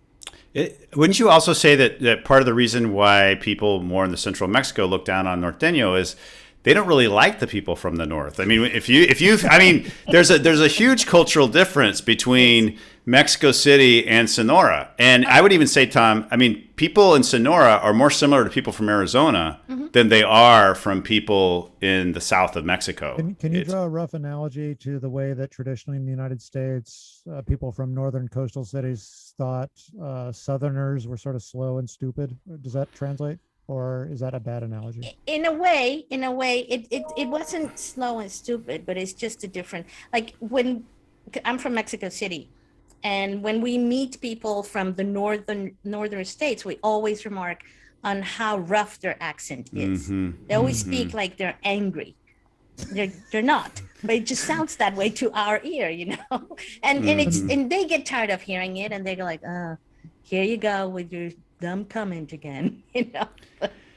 Wouldn't you also say that part of the reason why people more in the central Mexico look down on Norteño is they don't really like the people from the north? I mean, there's a huge cultural difference between Mexico City and Sonora. And I would even say, Tom, I mean, people in Sonora are more similar to people from Arizona than they are from people in the south of Mexico. Can you draw a rough analogy to the way that traditionally in the United States, people from northern coastal cities thought Southerners were sort of slow and stupid? Does that translate? Or is that a bad analogy? In a way, it wasn't slow and stupid, but it's just a different, like when I'm from Mexico City, and when we meet people from the northern states, we always remark on how rough their accent is. They always speak like they're angry. They're not, but it just sounds that way to our ear, you know. And they get tired of hearing it, and they go like, here you go with your dumb comment again, you know.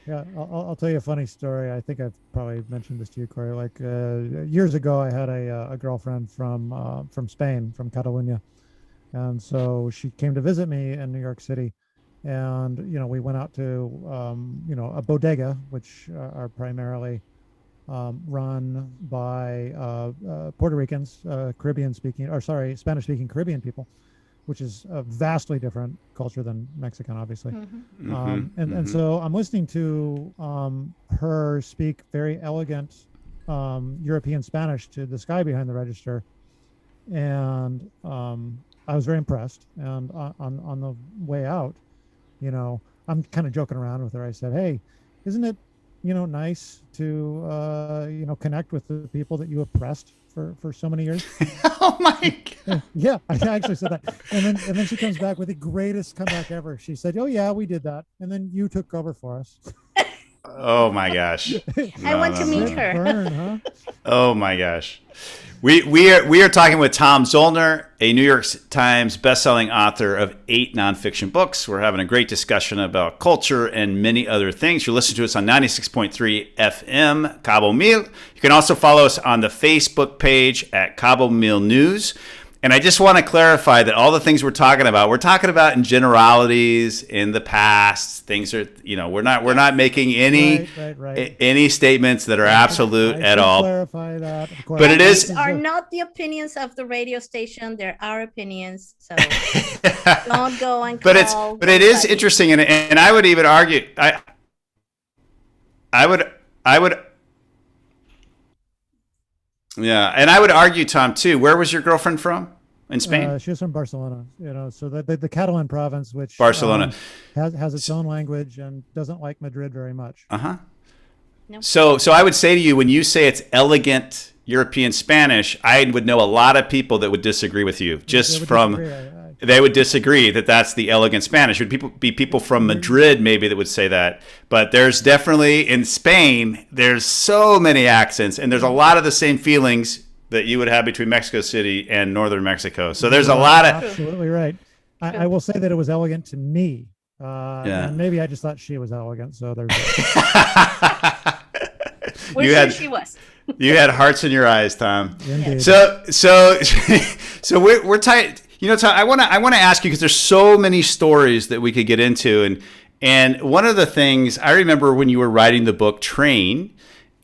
Yeah, I'll tell you a funny story. I think I've probably mentioned this to you, Korey. Like years ago, I had a girlfriend from Spain, from Catalonia, and so she came to visit me in New York City, and we went out to a bodega, which are primarily run by Puerto Ricans, Spanish-speaking Caribbean people, which is a vastly different culture than Mexican, obviously. And so I'm listening to her speak very elegant European Spanish to this guy behind the register, and I was very impressed. And on the way out, you know, I'm kind of joking around with her. I said, "Hey, isn't it, nice to connect with the people that you oppressed for so many years?" Oh my God. Yeah, I actually said that. And then she comes back with the greatest comeback ever. She said, "Oh yeah, we did that, and then you took over for us." Oh my gosh. I want to meet her. Burn, huh? Oh my gosh. We are talking with Tom Zoellner, a New York Times bestselling author of 8 nonfiction books. We're having a great discussion about culture and many other things. You're listening to us on 96.3 FM, Cabo Mil. You can also follow us on the Facebook page at Cabo Mil News. And I just want to clarify that all the things we're talking about in generalities, in the past. Things are, we're not making any Right. any statements that are absolute I at should all. clarify that, of course. But it is- These are not the opinions of the radio station. They're our opinions. So don't go and But call it is anybody. interesting, and I would even argue I would yeah, and I would argue, Tom, too. Where was your girlfriend from in Spain? She was from Barcelona, so the Catalan province, which Barcelona. has its own language and doesn't like Madrid very much. Uh-huh. No. So I would say to you, when you say it's elegant European Spanish, I would know a lot of people that would disagree with you. They would disagree that that's the elegant Spanish. Would be people from Madrid maybe that would say that. But there's definitely, in Spain, there's so many accents, and there's a lot of the same feelings that you would have between Mexico City and northern Mexico. So there's a lot of... Absolutely right. I will say that it was elegant to me. And maybe I just thought she was elegant. So there's... We're sure she was. You had hearts in your eyes, Tom. Indeed. So we're tight. Tom, I want to ask you, because there's so many stories that we could get into, and one of the things I remember when you were writing the book Train,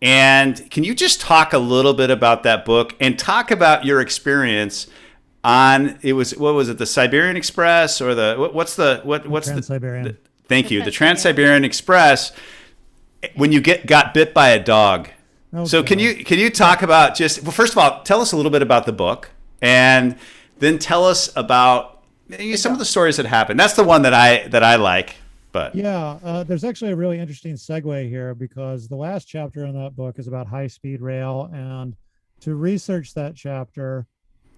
and can you just talk a little bit about that book and talk about your experience on what was it, the Siberian Express, or the Trans-Siberian. Thank you, the Trans-Siberian Express, when you got bit by a dog. Oh, So God. can you talk about first of all, tell us a little bit about the book, and then tell us about some of the stories that happened. That's the one that I like. But Yeah, there's actually a really interesting segue here, because the last chapter in that book is about high-speed rail, and to research that chapter,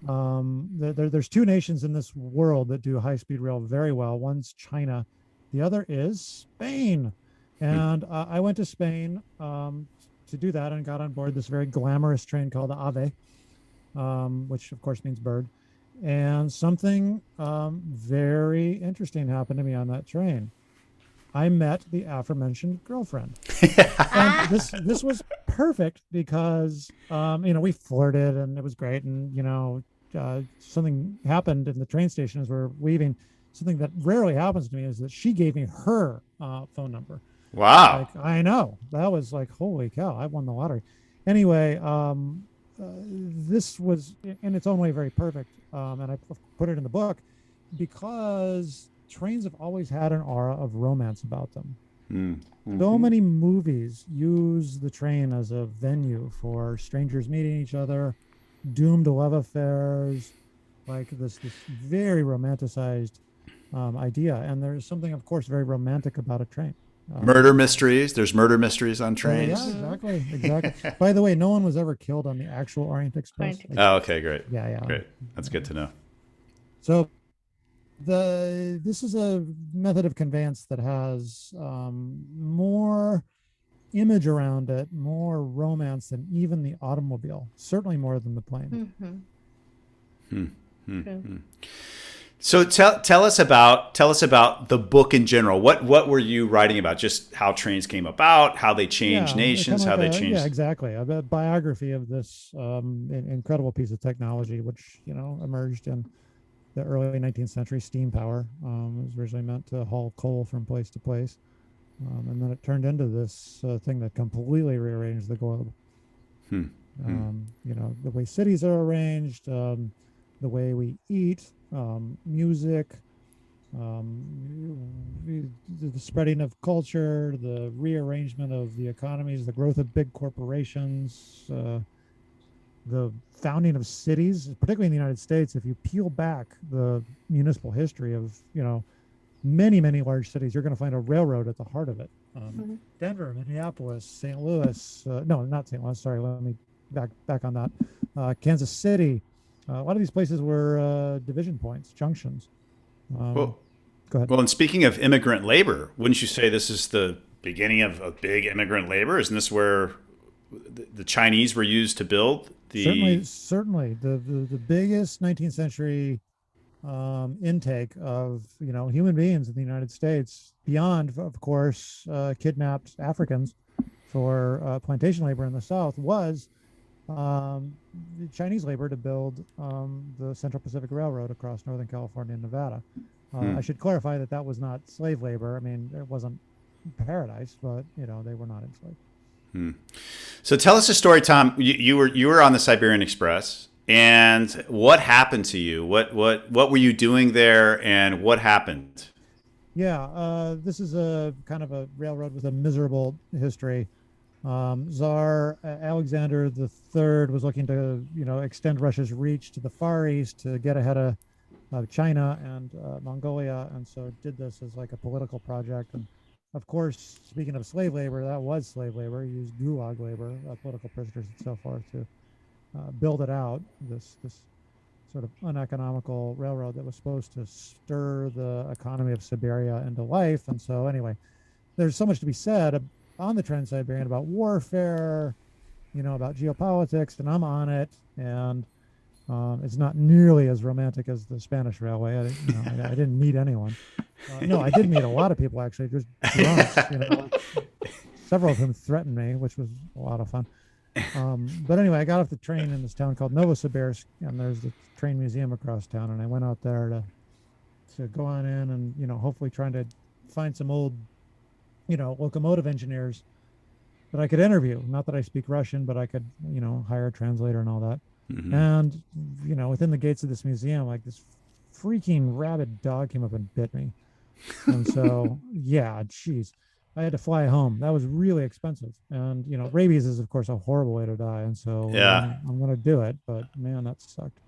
there's 2 nations in this world that do high-speed rail very well. One's China, the other is Spain, and I went to Spain to do that, and got on board this very glamorous train called the Ave, which of course means bird. And something very interesting happened to me on that train. I met the aforementioned girlfriend. And this was perfect because we flirted and it was great, and something happened in the train station as we're leaving. Something that rarely happens to me is that she gave me her phone number. wow. Like, I know, that was like, holy cow, I won the lottery. Anyway, this was in its own way very perfect, and I put it in the book because trains have always had an aura of romance about them. Mm-hmm. So many movies use the train as a venue for strangers meeting each other, doomed love affairs, like this very romanticized idea. And there's something, of course, very romantic about a train. Murder mysteries. There's murder mysteries on trains. Yeah, exactly. By the way, no one was ever killed on the actual Orient Express. Oh, okay, great. Yeah. Great. That's good to know. So this is a method of conveyance that has more image around it, more romance than even the automobile, certainly more than the plane. So tell us about the book in general. What were you writing about? Just how trains came about, how they changed nations, how they changed. Yeah, exactly. A biography of this incredible piece of technology, which emerged in the early 19th century. Steam power. It was originally meant to haul coal from place to place, and then it turned into this thing that completely rearranged the globe. The way cities are arranged, the way we eat, music, the spreading of culture, the rearrangement of the economies, the growth of big corporations, the founding of cities, particularly in the United States. If you peel back the municipal history of, many large cities, you're going to find a railroad at the heart of it. Denver, Minneapolis, St. Louis, no, not St. Louis. Sorry, let me back on that. Kansas City. A lot of these places were division points, junctions. Well, Go ahead. well, and speaking of immigrant labor, wouldn't you say this is the beginning of big immigrant labor? Isn't this where the Chinese were used to build the? Certainly, the biggest 19th century intake of human beings in the United States, beyond, of course, kidnapped Africans for plantation labor in the South, was Chinese labor to build the Central Pacific Railroad across Northern California and Nevada. I should clarify that that was not slave labor. I mean, it wasn't paradise, but they were not enslaved. So tell us a story, Tom. You were on the Siberian Express, and what happened to you? What were you doing there, and what happened? Yeah, this is a kind of a railroad with a miserable history. Tsar Alexander III was looking to, extend Russia's reach to the Far East to get ahead of China and Mongolia, and so did this as like a political project. And of course, speaking of slave labor, that was slave labor. He used gulag labor, political prisoners and so forth, to build it out. This sort of uneconomical railroad that was supposed to stir the economy of Siberia into life. And so, anyway, there's so much to be said on the Trans-Siberian about warfare, about geopolitics, and I'm on it. And it's not nearly as romantic as the Spanish Railway. I didn't meet anyone. No, I did meet a lot of people, actually, just drunks, several of whom threatened me, which was a lot of fun. But anyway, I got off the train in this town called Novosibirsk, and there's the train museum across town, and I went out there to go on in and, hopefully trying to find some old, locomotive engineers that I could interview. Not that I speak Russian, but I could, hire a translator and all that. Mm-hmm. And, within the gates of this museum, like this freaking rabid dog came up and bit me. And so, yeah, geez, I had to fly home. That was really expensive. And, rabies is, of course, a horrible way to die. And so I'm going to do it. But, man, that sucked.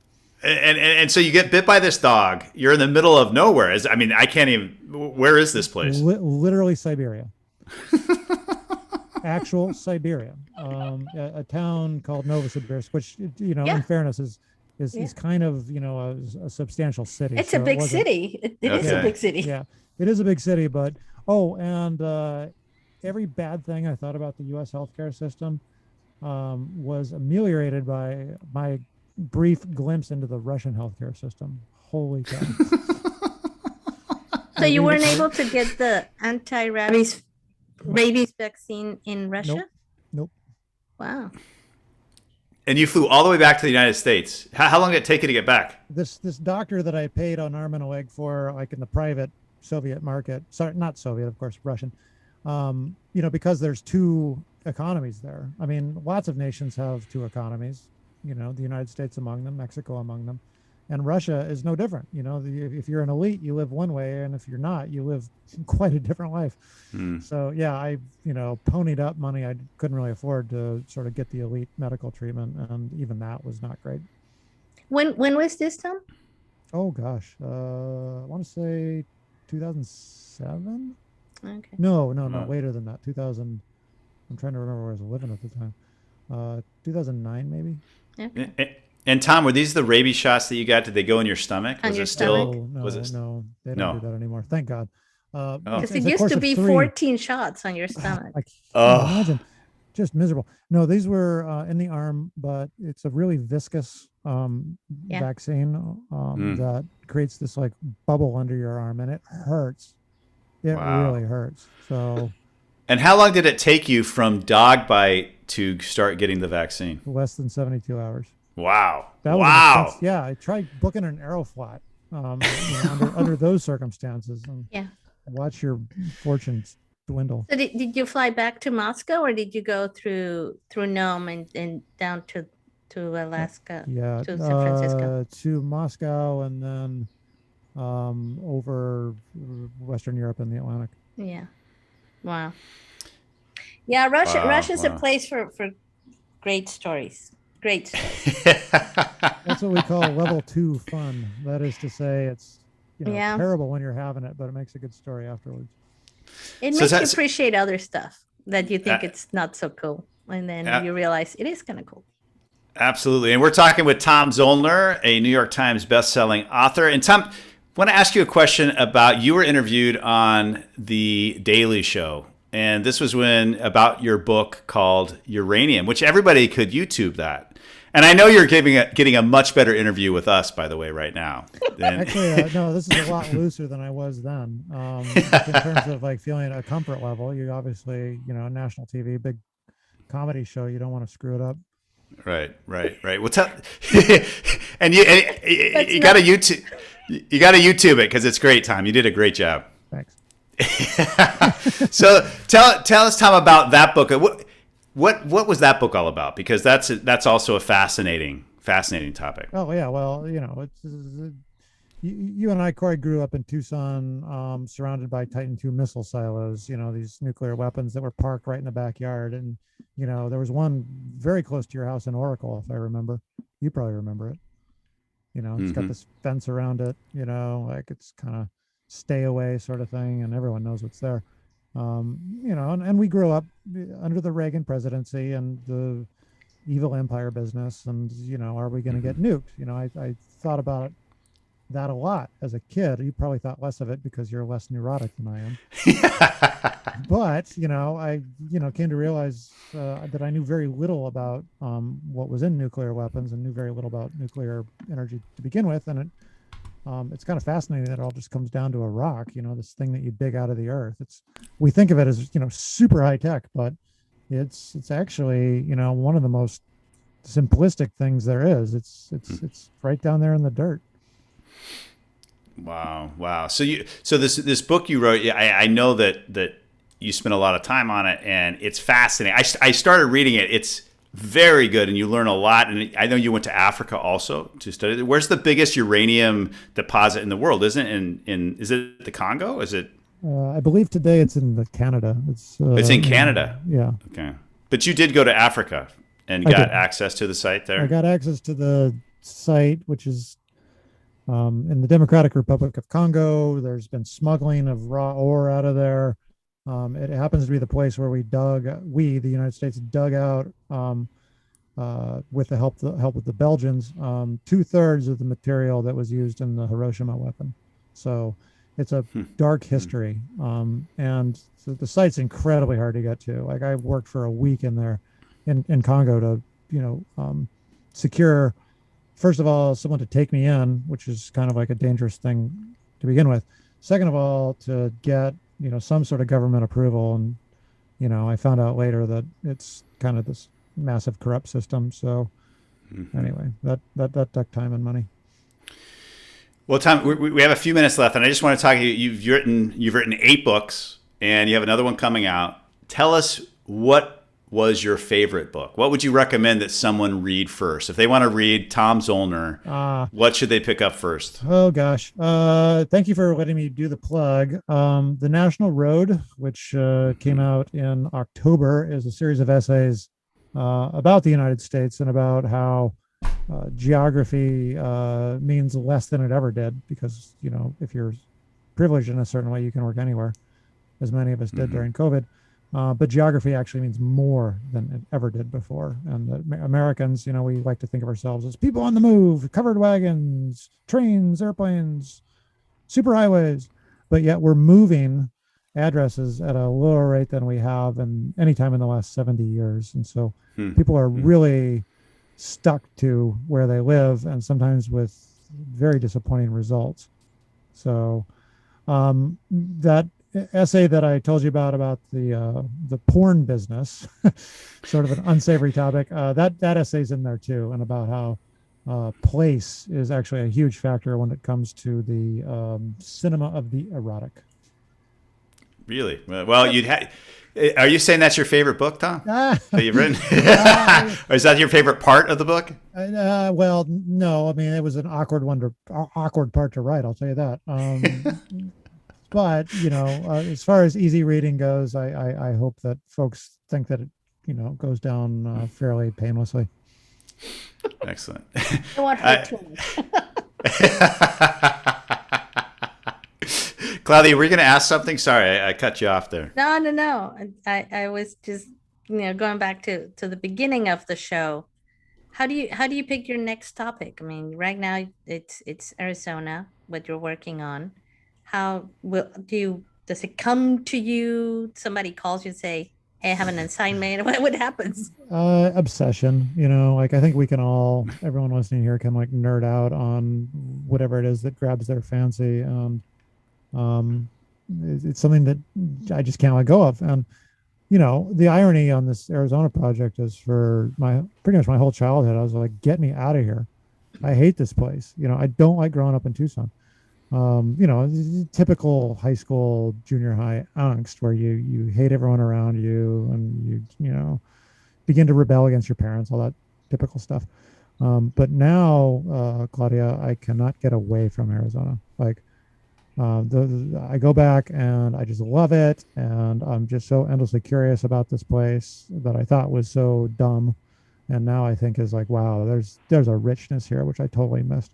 And so you get bit by this dog. You're in the middle of nowhere. I can't even. Where is this place? Literally Siberia. Actual Siberia. A town called Novosibirsk, which in fairness is kind of a substantial city. It's a big city. It is a big city. Yeah, it is a big city. But every bad thing I thought about the U.S. healthcare system was ameliorated by my brief glimpse into the Russian healthcare system. Holy cow! So you weren't able to get the anti-rabies vaccine in Russia? Nope. Wow. And you flew all the way back to the United States. How long did it take you to get back? This doctor that I paid an arm and a leg for, like in the private Soviet market, sorry, not Soviet, of course, Russian, because there's two economies there. I mean, lots of nations have two economies, the United States among them, Mexico among them. And Russia is no different. If you're an elite, you live one way, and if you're not, you live quite a different life. So yeah, I ponied up money I couldn't really afford to sort of get the elite medical treatment, and even that was not great. When was this, Tom? Oh gosh, I want to say 2007. Okay. No, later than that. 2000. I'm trying to remember where I was living at the time. 2009 maybe. Okay. And Tom, were these the rabies shots that you got? Did they go in your stomach? On your stomach? No, they don't do that anymore. Thank God. Because it used to be 14 shots on your stomach. I can't imagine. Just miserable. No, these were in the arm, but it's a really viscous vaccine that creates this like bubble under your arm, and it hurts. It really hurts. So. And how long did it take you from dog bite to start getting the vaccine? Less than 72 hours. Wow. Was yeah, I tried booking an Aeroflot under those circumstances. And watch your fortunes dwindle. So did you fly back to Moscow, or did you go through Nome and down to Alaska? Yeah, to San Francisco. To Moscow, and then over Western Europe and the Atlantic. Yeah. Wow. Yeah, Russia's a Wow. place for great stories. Great stories. That's what we call level 2 fun. That is to say, it's Yeah. terrible when you're having it, but it makes a good story afterwards. It So makes you that's appreciate other stuff that you think uh, it's not so cool. And then uh, you realize it is kind of cool. absolutely. And we're talking with Tom Zoellner, a New York Times bestselling author. And Tom, I want to ask you a question about, you were interviewed on the Daily Show. And this was about your book called Uranium, which everybody could YouTube that. And I know you're getting a much better interview with us, by the way, right now. Actually, no, this is a lot looser than I was then. In terms of like feeling a comfort level, you obviously, national TV, big comedy show, you don't want to screw it up. Right. Well, and you got to YouTube it because it's great, Tom. You did a great job. Thanks. So tell us, Tom, about that book. What was that book all about? Because that's also a fascinating topic. Oh yeah, well, it's you and I, Korey, grew up in Tucson, surrounded by Titan II missile silos. These nuclear weapons that were parked right in the backyard, and there was one very close to your house in Oracle, if I remember. You probably remember it. It's got this fence around it. Like it's kind of stay away sort of thing, and everyone knows what's there. And we grew up under the Reagan presidency and the evil empire business, and are we going to get nuked? I thought about that a lot as a kid. You probably thought less of it because you're less neurotic than I am. But I came to realize that I knew very little about what was in nuclear weapons, and knew very little about nuclear energy to begin with, and it's kind of fascinating that it all just comes down to a rock, this thing that you dig out of the earth. We think of it as, super high tech, but it's actually, one of the most simplistic things there is. It's right down there in the dirt. Wow. So this book you wrote, I know that you spent a lot of time on it, and it's fascinating. I started reading it. It's very good, and you learn a lot. And I know you went to Africa also to study. Where's the biggest uranium deposit in the world? Isn't it is it the Congo? Is it? I believe today it's in Canada. It's in Canada. Yeah. Okay, but you did go to Africa and got access to the site there. I got access to the site, which is in the Democratic Republic of Congo. There's been smuggling of raw ore out of there. It happens to be the place where the United States, dug out with the help of the Belgians, 2/3 of the material that was used in the Hiroshima weapon. So it's a dark history, and so the site's incredibly hard to get to. Like, I worked for a week in there, in Congo, to secure, first of all, someone to take me in, which is kind of like a dangerous thing to begin with. Second of all, to get some sort of government approval. And, I found out later that it's kind of this massive corrupt system. So anyway, that took time and money. Well, Tom, we have a few minutes left, and I just want to talk to you. You've written 8 books, and you have another one coming out. Tell us, what was your favorite book? What would you recommend that someone read first? If they want to read Tom Zoellner, what should they pick up first? Oh, gosh. Thank you for letting me do the plug. The National Road, which came out in October, is a series of essays about the United States and about how geography means less than it ever did, because, if you're privileged in a certain way, you can work anywhere, as many of us did during COVID. But geography actually means more than it ever did before. And that Americans, we like to think of ourselves as people on the move, covered wagons, trains, airplanes, superhighways. But yet we're moving addresses at a lower rate than we have in any time in the last 70 years. And so people are really stuck to where they live, and sometimes with very disappointing results. So that essay that I told you about the porn business, sort of an unsavory topic, that essay's in there too, and about how place is actually a huge factor when it comes to the cinema of the erotic. Really? Well, are you saying that's your favorite book, Tom? That you've written? Or is that your favorite part of the book? Well, no, I mean, it was an awkward part to write. I'll tell you that. But as far as easy reading goes, I hope that folks think that it, goes down fairly painlessly. Excellent. I don't want her too much. Claudia, were you going to ask something? Sorry, I cut you off there. No. I was just, going back to the beginning of the show. How do you pick your next topic? I mean, right now it's Arizona, what you're working on. How will do you does it come to you? Somebody calls you and say, "Hey, I have an assignment." What happens? Obsession, like I think we can everyone listening here can like nerd out on whatever it is that grabs their fancy. And it's something that I just can't let go of. And the irony on this Arizona project is for pretty much my whole childhood, I was like, get me out of here. I hate this place. I don't like growing up in Tucson. Typical high school, junior high angst where you hate everyone around you and you begin to rebel against your parents, all that typical stuff. But now, Claudia, I cannot get away from Arizona. Like, I go back and I just love it, and I'm just so endlessly curious about this place that I thought was so dumb, and now I think is like, wow, there's a richness here which I totally missed.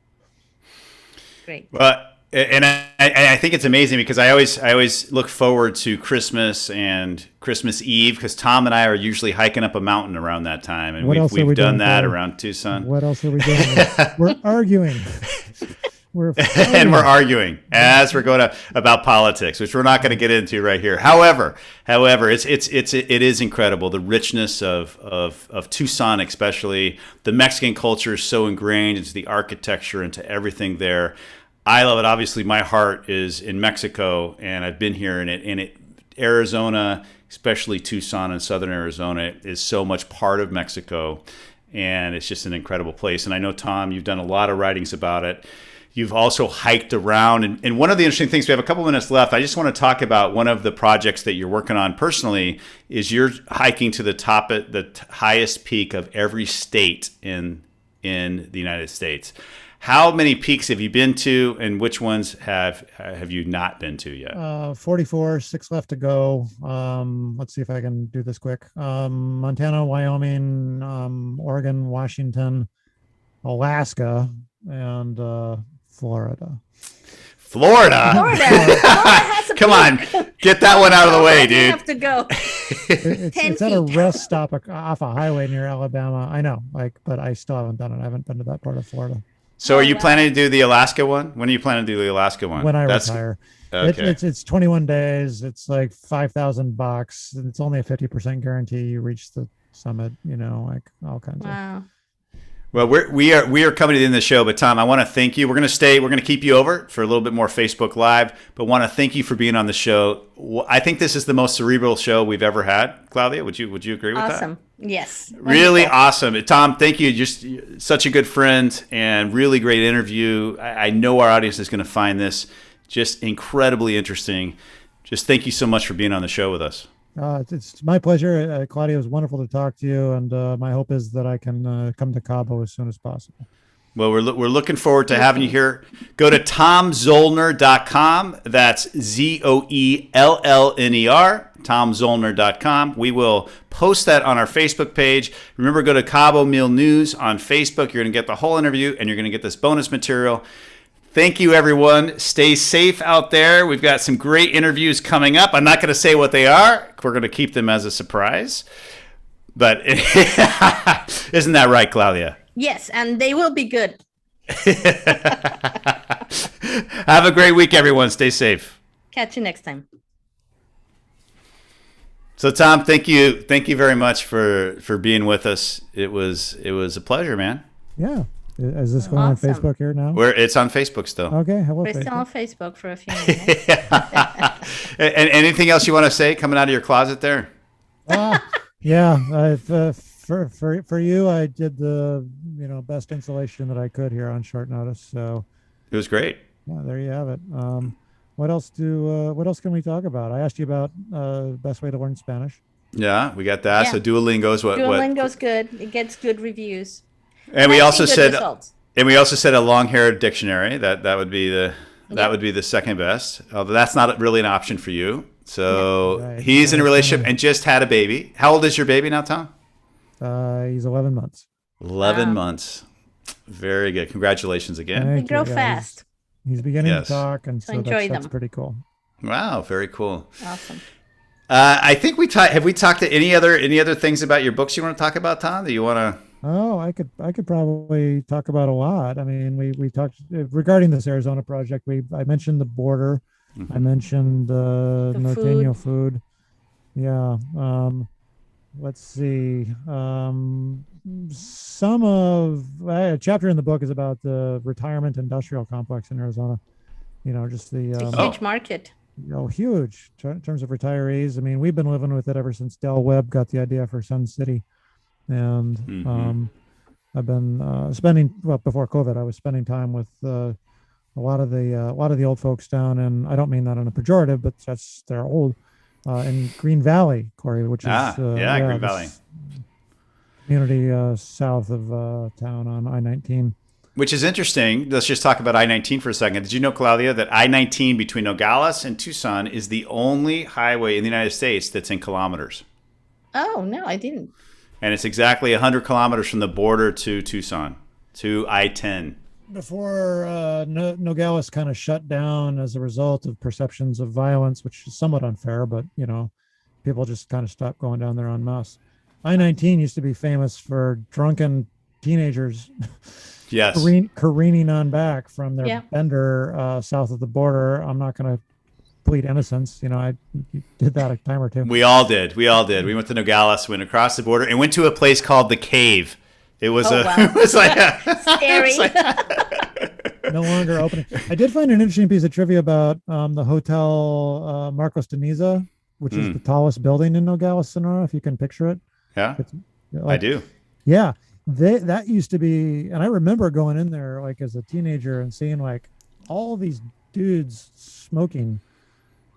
Great. Well, and I think it's amazing because I always look forward to Christmas and Christmas Eve because Tom and I are usually hiking up a mountain around that time, and we've done that around Tucson. What else are we doing? We're arguing. We're arguing as we're going about politics, which we're not going to get into right here. However, it is incredible, the richness of Tucson, especially the Mexican culture is so ingrained into the architecture, into everything there. I love it. Obviously, my heart is in Mexico, and I've been here, and Arizona, especially Tucson and southern Arizona, is so much part of Mexico, and it's just an incredible place. And I know, Tom, you've done a lot of writings about it. You've also hiked around. And one of the interesting things, we have a couple minutes left. I just want to talk about one of the projects that you're working on personally is you're hiking to the top at the highest peak of every state in the United States. How many peaks have you been to, and which ones have you not been to yet? 44, 6 left to go. Let's see if I can do this quick. Montana, Wyoming, Oregon, Washington, Alaska, and Florida. Florida. Come on, get that one out of the way, dude. Have to go. It's at a rest stop off a highway near Alabama. I know, but I still haven't done it. I haven't been to that part of Florida. So, are you planning to do the Alaska one? When are you planning to do the Alaska one? When I retire. Okay. It's 21 days. It's like $5,000, and it's only a 50% guarantee you reach the summit. Like all kinds of. Well, we are coming to the end of the show, but Tom, I want to thank you. We're going to keep you over for a little bit more Facebook Live, but want to thank you for being on the show. I think this is the most cerebral show we've ever had. Claudia, would you agree with that? Awesome. Yes. Really awesome. Tom, thank you. Just such a good friend and really great interview. I know our audience is going to find this just incredibly interesting. Just thank you so much for being on the show with us. It's my pleasure. Claudia, it was wonderful to talk to you, and my hope is that I can come to Cabo as soon as possible. Well, we're looking forward to having you here. Go to tomzoellner.com. That's ZOELLNER, tomzoellner.com. We will post that on our Facebook page. Remember, go to Cabo Meal News on Facebook. You're going to get the whole interview, and you're going to get this bonus material. Thank you, everyone. Stay safe out there. We've got some great interviews coming up. I'm not going to say what they are. We're going to keep them as a surprise. But isn't that right, Claudia? Yes, and they will be good. Have a great week, everyone. Stay safe. Catch you next time. So, Tom, thank you very much for being with us. It was a pleasure, man. Yeah. Is this going on Facebook here now? It's on Facebook still. Okay. We're still on Facebook for a few minutes. And anything else you want to say coming out of your closet there? Yeah. For you, I did the best installation that I could here on short notice. So it was great. Yeah, there you have it. What else can we talk about? I asked you about best way to learn Spanish. Yeah, we got that. Yeah. So Duolingo's Duolingo's good. It gets good reviews. And we I've also seen good said, results. and we also said a long-haired dictionary. That would be the Yep. second best. Although that's not really an option for you. So Right. he's in a It's relationship kinda, and just had a baby. How old is your baby now, Tom? he's 11 months. 11 Wow. months. Very good. Congratulations again. They Thank you. grow Yeah, fast. he's beginning to Yes. talk, and So so enjoy that's them. pretty cool. Wow. Very cool. Awesome. I think have we talked to any other things about your books you want to talk about, Tom? That you want to? Oh, I could probably talk about a lot. I mean, we talked regarding this Arizona project. I mentioned the border. I Mhm. mentioned the The Norteño food. food. Yeah. Let's see. Some of a chapter in the book is about the retirement industrial complex in Arizona. Just the It's a Oh, huge market. huge in terms of retirees. I mean, we've been living with it ever since Del Webb got the idea for Sun City, and hmm I've been spending before COVID. I was spending time with a lot of the old folks down, and I don't mean that in a pejorative, but they're old in Green Valley, Korey, which is Yeah, Green Valley. this community south of town on I-19. Which is interesting. Let's just talk about I-19 for a second. Did you know, Claudia, that I-19 between Nogales and Tucson is the only highway in the United States that's in kilometers? Oh, no, I didn't. And it's exactly 100 kilometers from the border to Tucson, to I-10. Before Nogales kind of shut down as a result of perceptions of violence, which is somewhat unfair, but people just kind of stopped going down there en masse. I-19 used to be famous for drunken teenagers Yes. careening on back from their Yeah. bender south of the border. I'm not going to plead innocence. I did that a time or two. We all did. We all did. We went to Nogales, went across the border, and went to a place called the Cave. It was Oh, wow. it was like Scary. No longer opening. I did find an interesting piece of trivia about the Hotel Marcos de Niza, which is the tallest building in Nogales, Sonora, if you can picture it. Yeah, It's I like, do. yeah, that used to be, and I remember going in there like as a teenager and seeing like all these dudes smoking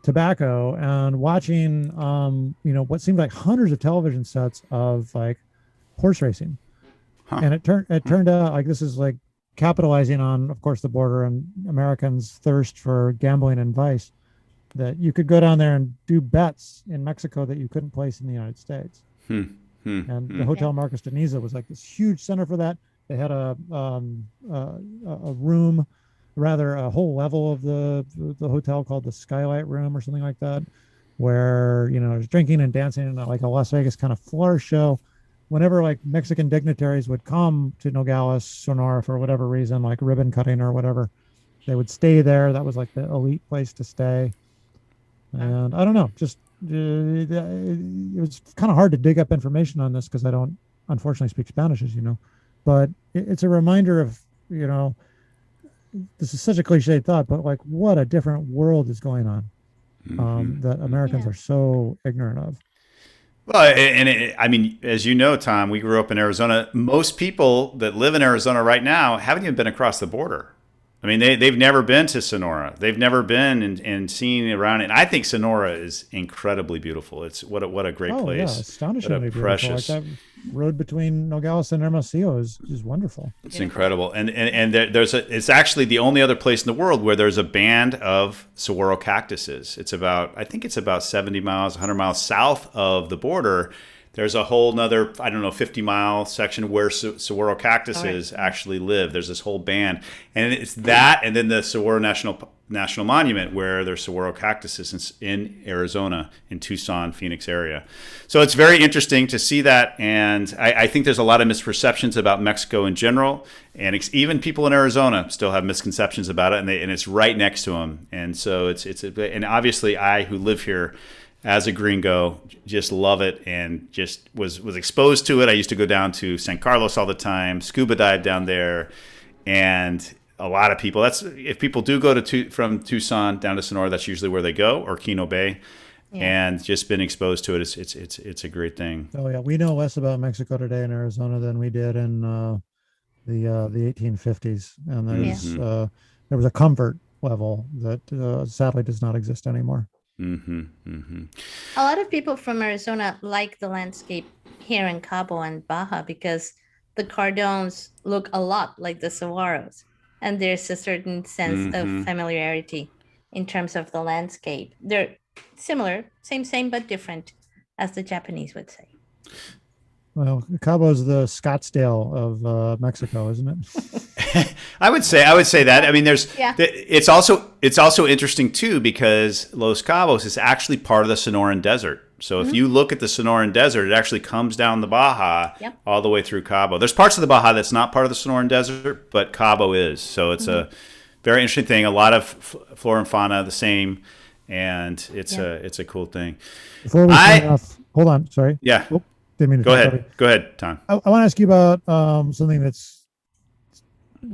tobacco and watching what seemed like hundreds of television sets of like horse racing. Huh. And it turned out like this is like capitalizing on, of course, the border and Americans' thirst for gambling and vice, that you could go down there and do bets in Mexico that you couldn't place in the United States. Hmm. Hmm. And Hmm. the Hotel Marcos de Niza was like this huge center for that. They had a room, rather a whole level of the hotel called the Skylight Room or something like that, where there's drinking and dancing and like a Las Vegas kind of floor show. Whenever like Mexican dignitaries would come to Nogales, Sonora for whatever reason, like ribbon cutting or whatever, they would stay there. That was like the elite place to stay. And I don't know, just it was kind of hard to dig up information on this because I don't, unfortunately, speak Spanish, as you know. But it's a reminder of, this is such a cliche thought, but like what a different world is going on that Americans Yeah. are so ignorant of. Well, I mean, as you know, Tom, we grew up in Arizona. Most people that live in Arizona right now haven't even been across the border. I mean, they've never been to Sonora. They've never been and seen around it. And I think Sonora is incredibly beautiful. It's what a great Oh yeah, place. astonishingly What a beautiful. precious. Like that road between Nogales and Hermosillo is wonderful. It's incredible, and it's actually the only other place in the world where there's a band of saguaro cactuses. I think it's about 70 miles, 100 miles south of the border. There's a whole nother, I don't know, 50-mile section where saguaro cactuses actually live. There's this whole band, and it's that, and then the Saguaro National Monument where there's saguaro cactuses in Arizona, in Tucson, Phoenix area. So it's very interesting to see that, and I think there's a lot of misperceptions about Mexico in general, and even people in Arizona still have misconceptions about it, and it's right next to them, and so and obviously I, who live here as a gringo, just love it and just was exposed to it. I used to go down to San Carlos all the time, scuba dive down there, and a lot of people. If people do go from Tucson down to Sonora, that's usually where they go, or Keno Bay, and just been exposed to it. It's a great thing. Oh yeah, we know less about Mexico today in Arizona than we did in the 1850s, and there was a comfort level that sadly does not exist anymore. A lot of people from Arizona like the landscape here in Cabo and Baja because the Cardones look a lot like the Saguaros, and there's a certain sense of familiarity in terms of the landscape. They're similar, same, but different, as the Japanese would say. Well, Cabo is the Scottsdale of Mexico, isn't it? I would say that. I mean, Yeah. it's also interesting too, because Los Cabos is actually part of the Sonoran Desert. So if you look at the Sonoran Desert, it actually comes down the Baja all the way through Cabo. There's parts of the Baja that's not part of the Sonoran Desert, but Cabo is. So it's a very interesting thing. A lot of flora and fauna the same, and it's a cool thing. Before we turn off, hold on. Sorry. Yeah. Oh, didn't mean to Go interrupt ahead. you. Go ahead, Tom. I want to ask you about something that's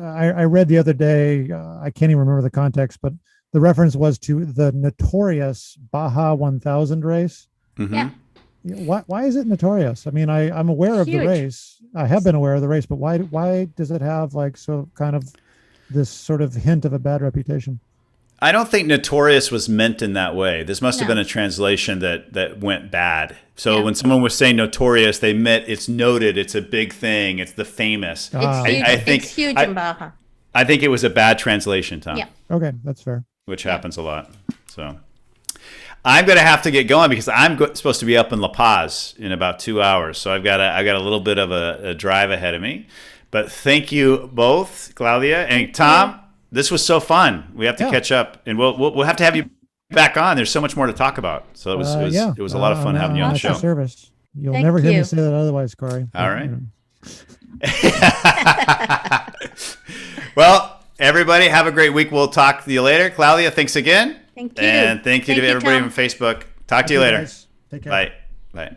I read the other day. I can't even remember the context, but the reference was to the Notorious Baja 1000 race. Yeah. Why is it notorious? I mean, I'm aware of the Huge. race. I have been aware of the race, but why does it have like so kind of this sort of hint of a bad reputation? I don't think Notorious was meant in that way. This must have No. been a translation that went bad. So when someone was saying Notorious, they meant it's noted, it's a big thing, it's the famous. Ah. It's huge, I think- it's huge I- in Baja. I think it was a bad translation, Tom. Yeah. Okay, that's fair. Which happens a lot. So I'm going to have to get going because I'm supposed to be up in La Paz in about 2 hours. So I've got a little bit of a drive ahead of me. But thank you both, Claudia and Tom. This was so fun. We have to catch up, and we'll have to have you back on. There's so much more to talk about. So it was a lot of fun having you on the show. Service. You'll Thank never hear me you. say that otherwise, Korey. All right. Well, everybody, have a great week. We'll talk to you later. Claudia, thanks again. Thank you. And thank you to everybody Tom. on Facebook. Talk to you later. Guys. Take care. Bye. Bye.